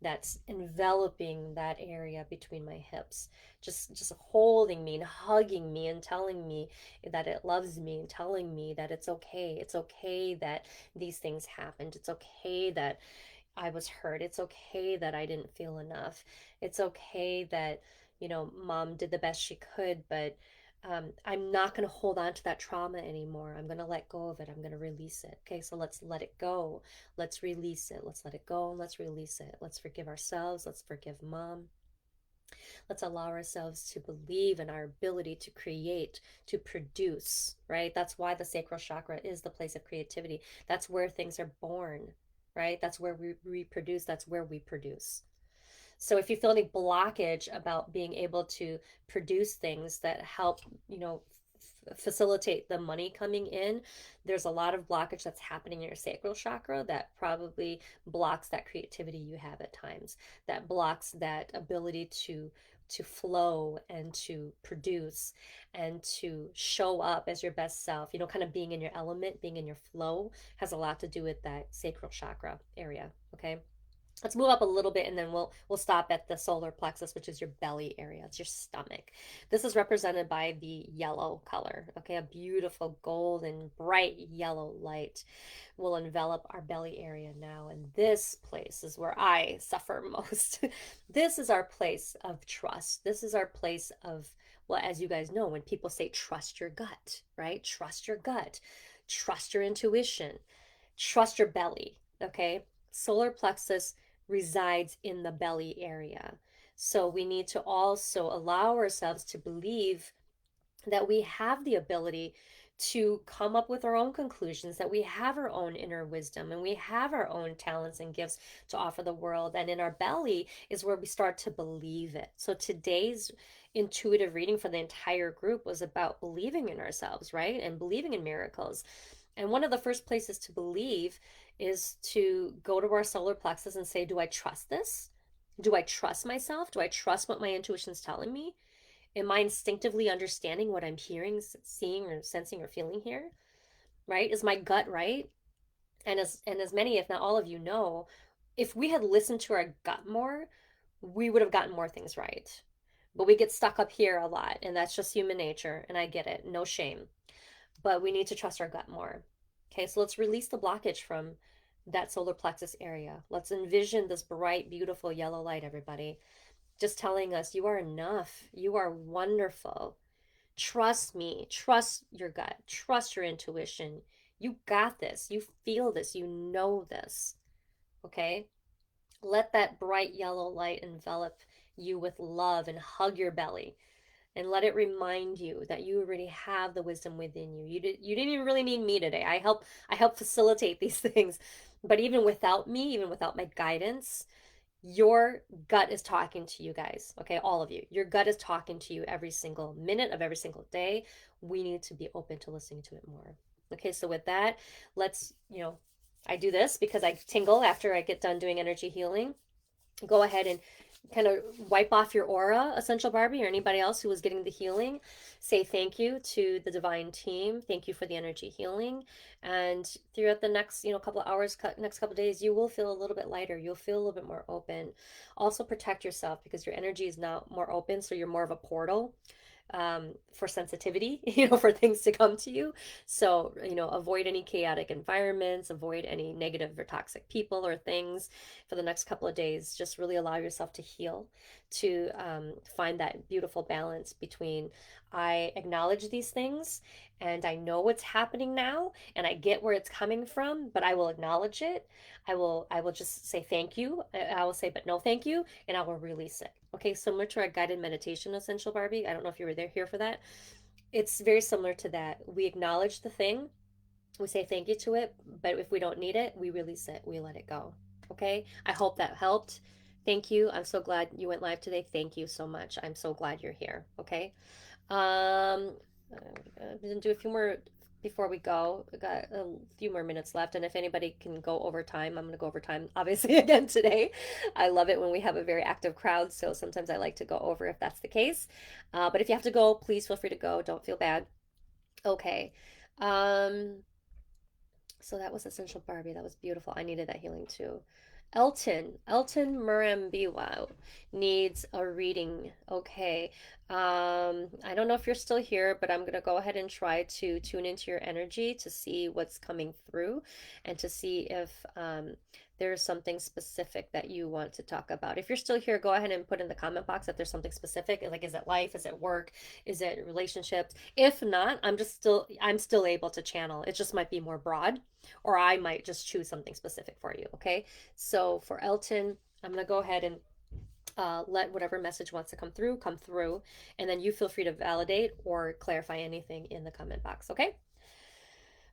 that's enveloping that area between my hips, just holding me and hugging me and telling me that it loves me and telling me that it's okay. It's okay that these things happened. It's okay that I was hurt. It's okay that I didn't feel enough. It's okay that, mom did the best she could, but I'm not going to hold on to that trauma anymore. I'm going to let go of it. I'm going to release it. Okay, so let's let it go. Let's release it. Let's let it go and let's release it. Let's forgive ourselves. Let's forgive mom. Let's allow ourselves to believe in our ability to create, to produce, right? That's why the sacral chakra is the place of creativity. That's where things are born, right? That's where we reproduce. That's where we produce. So if you feel any blockage about being able to produce things that help, facilitate the money coming in, there's a lot of blockage that's happening in your sacral chakra that probably blocks that creativity you have at times, that blocks that ability to flow and to produce and to show up as your best self. Kind of being in your element, being in your flow has a lot to do with that sacral chakra area. Okay. Let's move up a little bit and then we'll stop at the solar plexus, which is your belly area. It's your stomach. This is represented by the yellow color. Okay, a beautiful golden bright yellow light will envelop our belly area now. And this place is where I suffer most. This is our place of trust. This is our place of, well, as you guys know, when people say trust your gut, right? Trust your gut, trust your intuition, trust your belly. Okay, solar plexus resides in the belly area. So we need to also allow ourselves to believe that we have the ability to come up with our own conclusions, that we have our own inner wisdom and we have our own talents and gifts to offer the world. And in our belly is where we start to believe it. So today's intuitive reading for the entire group was about believing in ourselves, right? And believing in miracles. And one of the first places to believe is to go to our solar plexus and say, do I trust this? Do I trust myself? Do I trust what my intuition is telling me? Am I instinctively understanding what I'm hearing, seeing, or sensing or feeling here? Right? Is my gut right? And as many, if not all of you know, if we had listened to our gut more, we would have gotten more things right. But we get stuck up here a lot, and that's just human nature, and I get it. No shame. But we need to trust our gut more. Okay, so let's release the blockage from that solar plexus area. Let's envision this bright, beautiful yellow light, everybody, just telling us you are enough. You are wonderful. Trust me. Trust your gut. Trust your intuition. You got this. You feel this. You know this. Okay? Let that bright yellow light envelop you with love and hug your belly and let it remind you that you already have the wisdom within you. You didn't even really need me today. I help facilitate these things. But even without me, even without my guidance, your gut is talking to you guys. Okay, all of you. Your gut is talking to you every single minute of every single day. We need to be open to listening to it more. Okay, so with that, let's, I do this because I tingle after I get done doing energy healing. Go ahead and kind of wipe off your aura, Essential Barbie, or anybody else who was getting the healing. Say thank you to the divine team. Thank you for the energy healing. And throughout the next, couple of hours, next couple of days, you will feel a little bit lighter. You'll feel a little bit more open. Also protect yourself because your energy is now more open, so you're more of a portal for sensitivity, for things to come to you. So, avoid any chaotic environments, avoid any negative or toxic people or things for the next couple of days. Just really allow yourself to heal, to find that beautiful balance between I acknowledge these things and I know what's happening now and I get where it's coming from, but I will acknowledge it. I will just say thank you. I will say but no thank you and I will release it. Okay, similar to our guided meditation, Essential Barbie. I don't know if you were there here for that. It's very similar to that. We acknowledge the thing, we say thank you to it, but if we don't need it, we release it, we let it go. Okay, I hope that helped. Thank you. I'm so glad you went live today. Thank you so much. I'm so glad you're here. Okay. Um, I'm gonna do a few more before we go. We got a few more minutes left, and if anybody can go over time, I'm gonna go over time, obviously, again today. I love it when we have a very active crowd, so sometimes I like to go over if that's the case. But if you have to go, please feel free to go. Don't feel bad. Okay. Um, so that was Essential Barbie. That was beautiful. I needed that healing too. Elton Murambiwa needs a reading. Okay. I don't know if you're still here, but I'm gonna go ahead and try to tune into your energy to see what's coming through and to see if there's something specific that you want to talk about. If you're still here, go ahead and put in the comment box if there's something specific. Like, is it life? Is it work? Is it relationships? If not, I'm still able to channel. It just might be more broad, or I might just choose something specific for you. Okay. So for Elton, I'm going to go ahead and let whatever message wants to come through, and then you feel free to validate or clarify anything in the comment box. Okay.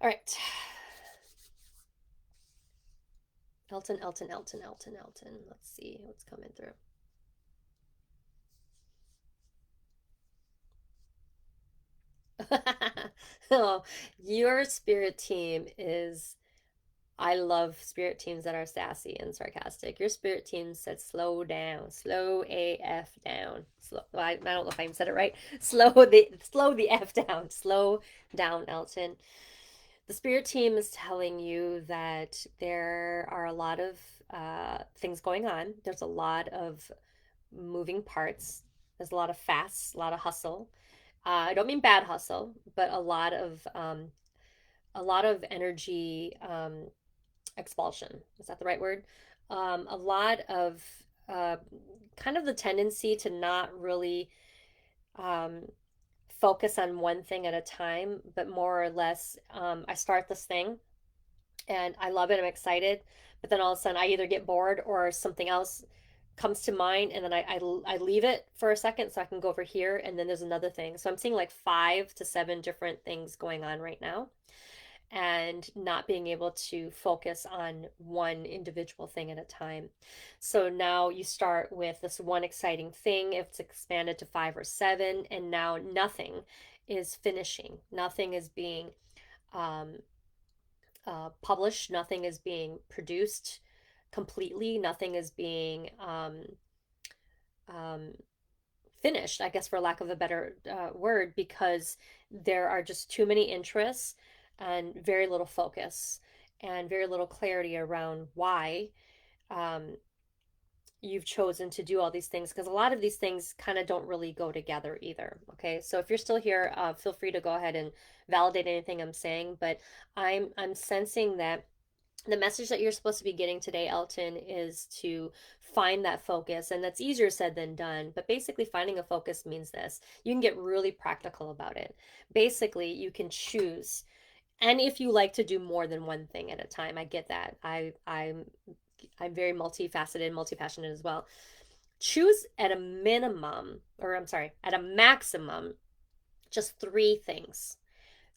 All right. Elton, Elton, Elton, Elton, Elton. Let's see what's coming through. Oh, your spirit team is I love spirit teams that are sassy and sarcastic. Your spirit team said slow down, slow AF down. Slow, I don't know if I even said it right. Slow the F down. Slow down, Elton. The spirit team is telling you that there are a lot of things going on. There's a lot of moving parts. There's a lot of fast, a lot of hustle. I don't mean bad hustle, but a lot of energy expulsion. Is that the right word? A lot of uh, kind of the tendency to not really um, focus on one thing at a time, but more or less, I start this thing and I love it. I'm excited, but then all of a sudden I either get bored or something else comes to mind, and then I leave it for a second so I can go over here, and then there's another thing. So I'm seeing like 5 to 7 different things going on right now and not being able to focus on one individual thing at a time. So now you start with this one exciting thing, it's expanded to 5 or 7, and now nothing is finishing, nothing is being um, published, nothing is being produced completely, nothing is being um, finished, I guess, for lack of a better word, because there are just too many interests and very little focus. and very little clarity around why um, you've chosen to do all these things, because a lot of these things kind of don't really go together either. Okay, so if you're still here, feel free to go ahead and validate anything I'm saying, but I'm sensing that the message that you're supposed to be getting today, Elton, is to find that focus. And that's easier said than done. But basically, finding a focus means this: you can get really practical about it. Basically, you can choose. And if you like to do more than one thing at a time, I get that. I'm very multifaceted, multi-passionate as well. Choose at a minimum, or I'm sorry, at a maximum, just three things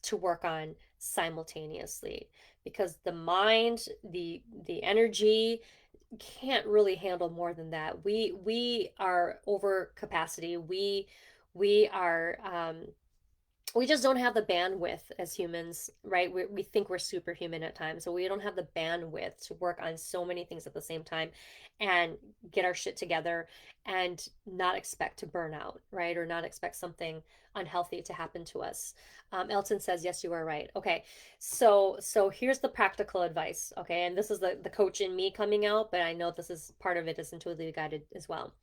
to work on simultaneously, because the mind, the energy can't really handle more than that. We are over capacity. We are we just don't have the bandwidth as humans, right? We think we're superhuman at times, so we don't have the bandwidth to work on so many things at the same time and get our shit together and not expect to burn out, right? Or not expect something unhealthy to happen to us. Elton says, "Yes, you are right." Okay, so here's the practical advice. Okay, and this is the coach in me coming out, but I know this is part of it is intuitively guided as well.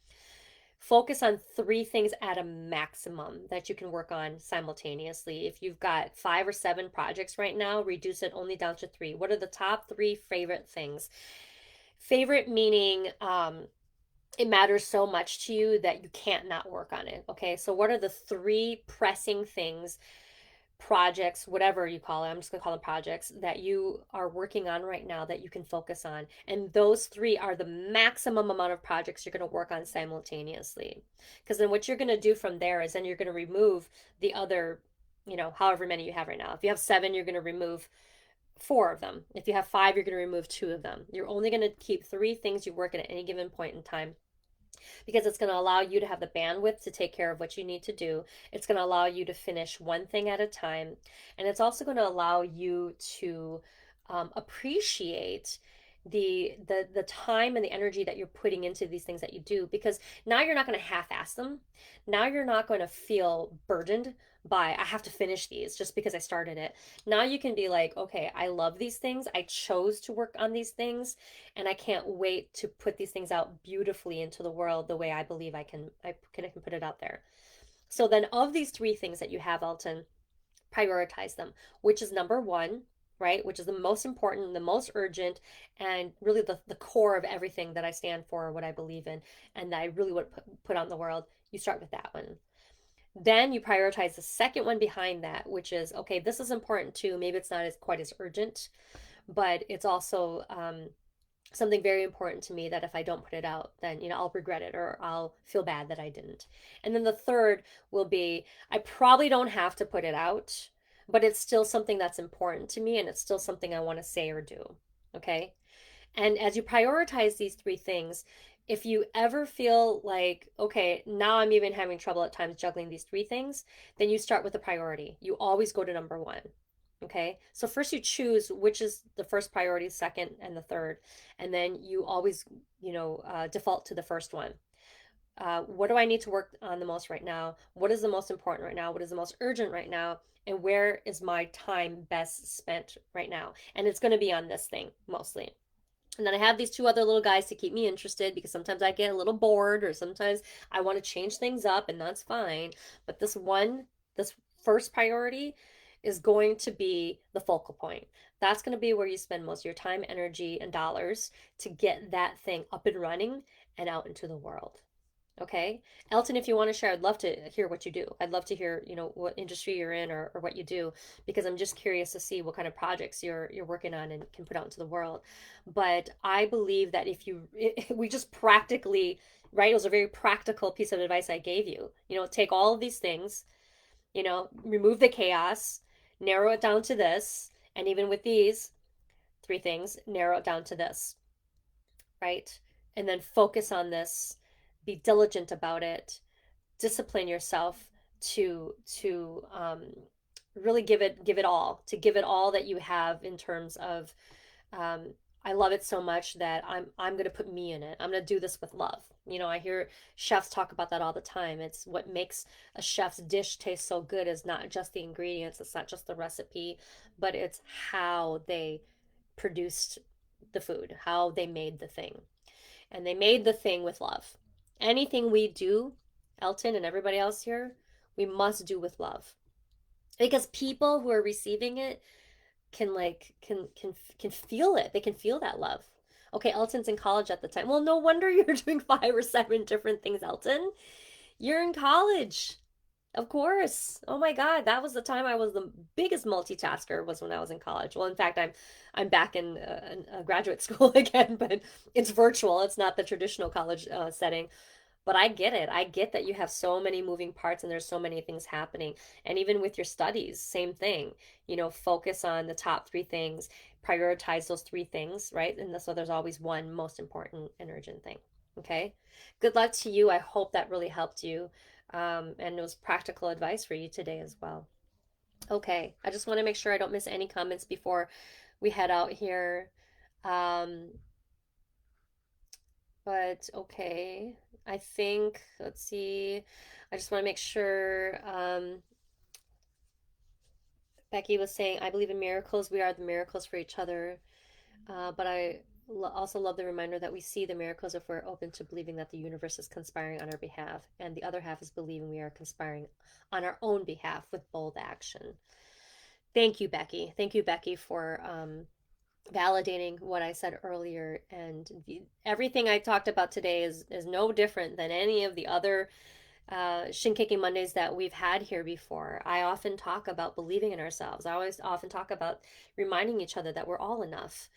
Focus on three things at a maximum that you can work on simultaneously. If you've got 5 or 7 projects right now, reduce it only down to three. What are the top three favorite things? Favorite meaning it matters so much to you that you can't not work on it. Okay, so what are the three pressing things, projects, whatever you call it, I'm just gonna call them projects, that you are working on right now that you can focus on? And those three are the maximum amount of projects you're gonna work on simultaneously. Because then what you're gonna do from there is then you're gonna remove the other, however many you have right now. If you have 7, you're gonna remove 4 of them. If you have 5, you're gonna remove 2 of them. You're only gonna keep 3 things you work at any given point in time, because it's going to allow you to have the bandwidth to take care of what you need to do. It's going to allow you to finish one thing at a time. And it's also going to allow you to appreciate the time and the energy that you're putting into these things that you do, because now you're not going to half-ass them. Now you're not going to feel burdened by, I have to finish these just because I started it. Now you can be like, okay, I love these things, I chose to work on these things, and I can't wait to put these things out beautifully into the world the way I believe I can put it out there. So then, of these three things that you have, Elton, prioritize them. Which is number one, right? Which is the most important, the most urgent, and really the core of everything that I stand for, what I believe in, and that I really would put out in the world. You start with that one. Then you prioritize the second one behind that, which is, okay, this is important too. Maybe it's not as quite as urgent, but it's also something very important to me that if I don't put it out, then, I'll regret it or I'll feel bad that I didn't. And then the third will be, I probably don't have to put it out, but it's still something that's important to me and it's still something I want to say or do. Okay? And as you prioritize these three things, if you ever feel like, okay, now I'm even having trouble at times juggling these three things, then you start with the priority. You always go to number one. Okay, so first you choose which is the first priority, second, and the third, and then you always, default to the first one. What do I need to work on the most right now? What is the most important right now? What is the most urgent right now? And where is my time best spent right now? And it's going to be on this thing mostly. And then I have these 2 other little guys to keep me interested, because sometimes I get a little bored or sometimes I want to change things up, and that's fine. But this first priority is going to be the focal point. That's going to be where you spend most of your time, energy, and dollars to get that thing up and running and out into the world. Okay. Elton, if you want to share, I'd love to hear what you do. I'd love to hear, what industry you're in, or what you do, because I'm just curious to see what kind of projects you're working on and can put out into the world. But I believe that if we just practically, right, it was a very practical piece of advice I gave you. Take all of these things, remove the chaos, narrow it down to this, and even with these 3 things, narrow it down to this, right? And then focus on this, be diligent about it, discipline yourself to really give it all that you have in terms of um, I love it so much that I'm going to put me in it. I'm going to do this with love. I hear chefs talk about that all the time. It's what makes a chef's dish taste so good is not just the ingredients, it's not just the recipe, but it's how they produced the food, how they made the thing. And they made the thing with love. Anything we do, Elton and everybody else here, we must do with love. Because people who are receiving it can can feel it. They can feel that love. Okay, Elton's in college at the time. Well, no wonder you're doing 5 or 7 different things, Elton. You're in college. Of course. Oh my God, that was the time I was the biggest multitasker was when I was in college. Well, in fact, I'm back in graduate school again, but it's virtual. It's not the traditional college setting. But I get it. I get that you have so many moving parts and there's so many things happening. And even with your studies, same thing. Focus on the top 3 things, prioritize those 3 things, right? And so there's always one most important and urgent thing. Okay. Good luck to you. I hope that really helped you. And it was practical advice for you today as well. Okay. I just want to make sure I don't miss any comments before we head out here. Um, but okay, I think, let's see. I just want to make sure. Becky was saying, I believe in miracles. We are the miracles for each other. But I also love the reminder that we see the miracles if we're open to believing that the universe is conspiring on our behalf. And the other half is believing we are conspiring on our own behalf with bold action. Thank you, Becky. Thank you, Becky, for validating what I said earlier. And everything I talked about today is no different than any of the other Shin Kicking Mondays that we've had here before. I often talk about believing in ourselves. I always often talk about reminding each other that we're all enough.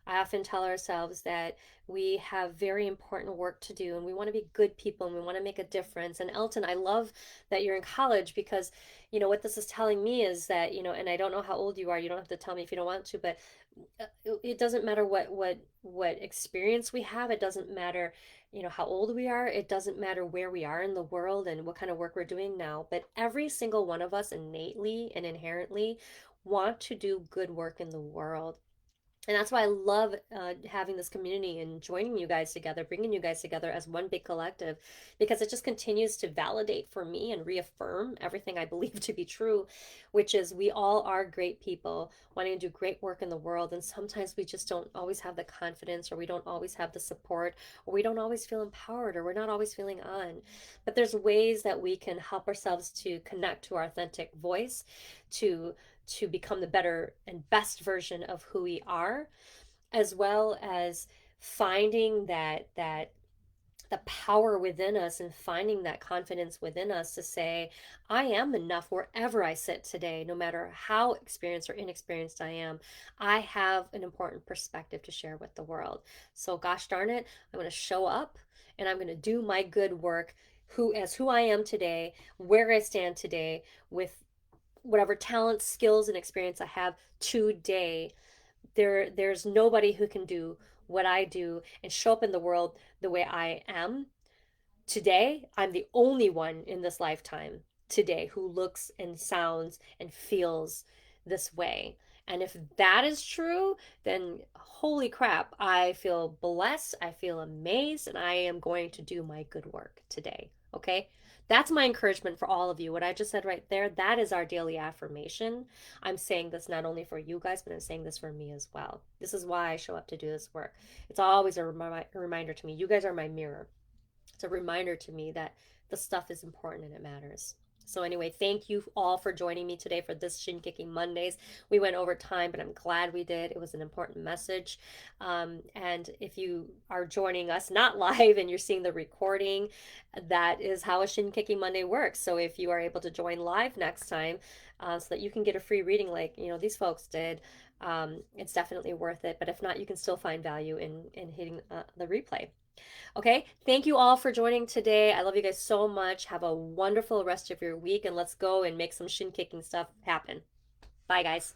I often tell ourselves that we have very important work to do and we want to be good people and we want to make a difference. And Elton, I love that you're in college because, what this is telling me is that, and I don't know how old you are, you don't have to tell me if you don't want to, but it doesn't matter what experience we have. It doesn't matter, how old we are. It doesn't matter where we are in the world and what kind of work we're doing now. But every single one of us innately and inherently want to do good work in the world. And that's why I love having this community and joining you guys together, bringing you guys together as one big collective, because it just continues to validate for me and reaffirm everything I believe to be true, which is we all are great people wanting to do great work in the world. And sometimes we just don't always have the confidence, or we don't always have the support, or we don't always feel empowered, or we're not always feeling on. But there's ways that we can help ourselves to connect to our authentic voice, to become the better and best version of who we are, as well as finding that the power within us and finding that confidence within us to say, I am enough wherever I sit today, no matter how experienced or inexperienced I am. I have an important perspective to share with the world. So, gosh darn it, I'm going to show up and I'm going to do my good work who I am today, where I stand today, with whatever talent, skills, and experience I have today. There's nobody who can do what I do and show up in the world the way I am today. I'm the only one in this lifetime today who looks and sounds and feels this way. And if that is true, then holy crap, I feel blessed, I feel amazed, and I am going to do my good work today. Okay? That's my encouragement for all of you. What I just said right there, that is our daily affirmation. I'm saying this not only for you guys, but I'm saying this for me as well. This is why I show up to do this work. It's always a reminder to me. You guys are my mirror. It's a reminder to me that the stuff is important and it matters. So anyway, thank you all for joining me today for this Shin Kicking Mondays. We went over time, but I'm glad we did. It was an important message. And if you are joining us not live and you're seeing the recording, that is how a Shin Kicking Monday works. So if you are able to join live next time, so that you can get a free reading like these folks did, it's definitely worth it. But if not, you can still find value in hitting the replay. Okay, thank you all for joining today. I love you guys so much. Have a wonderful rest of your week, and let's go and make some shin kicking stuff happen. Bye, guys.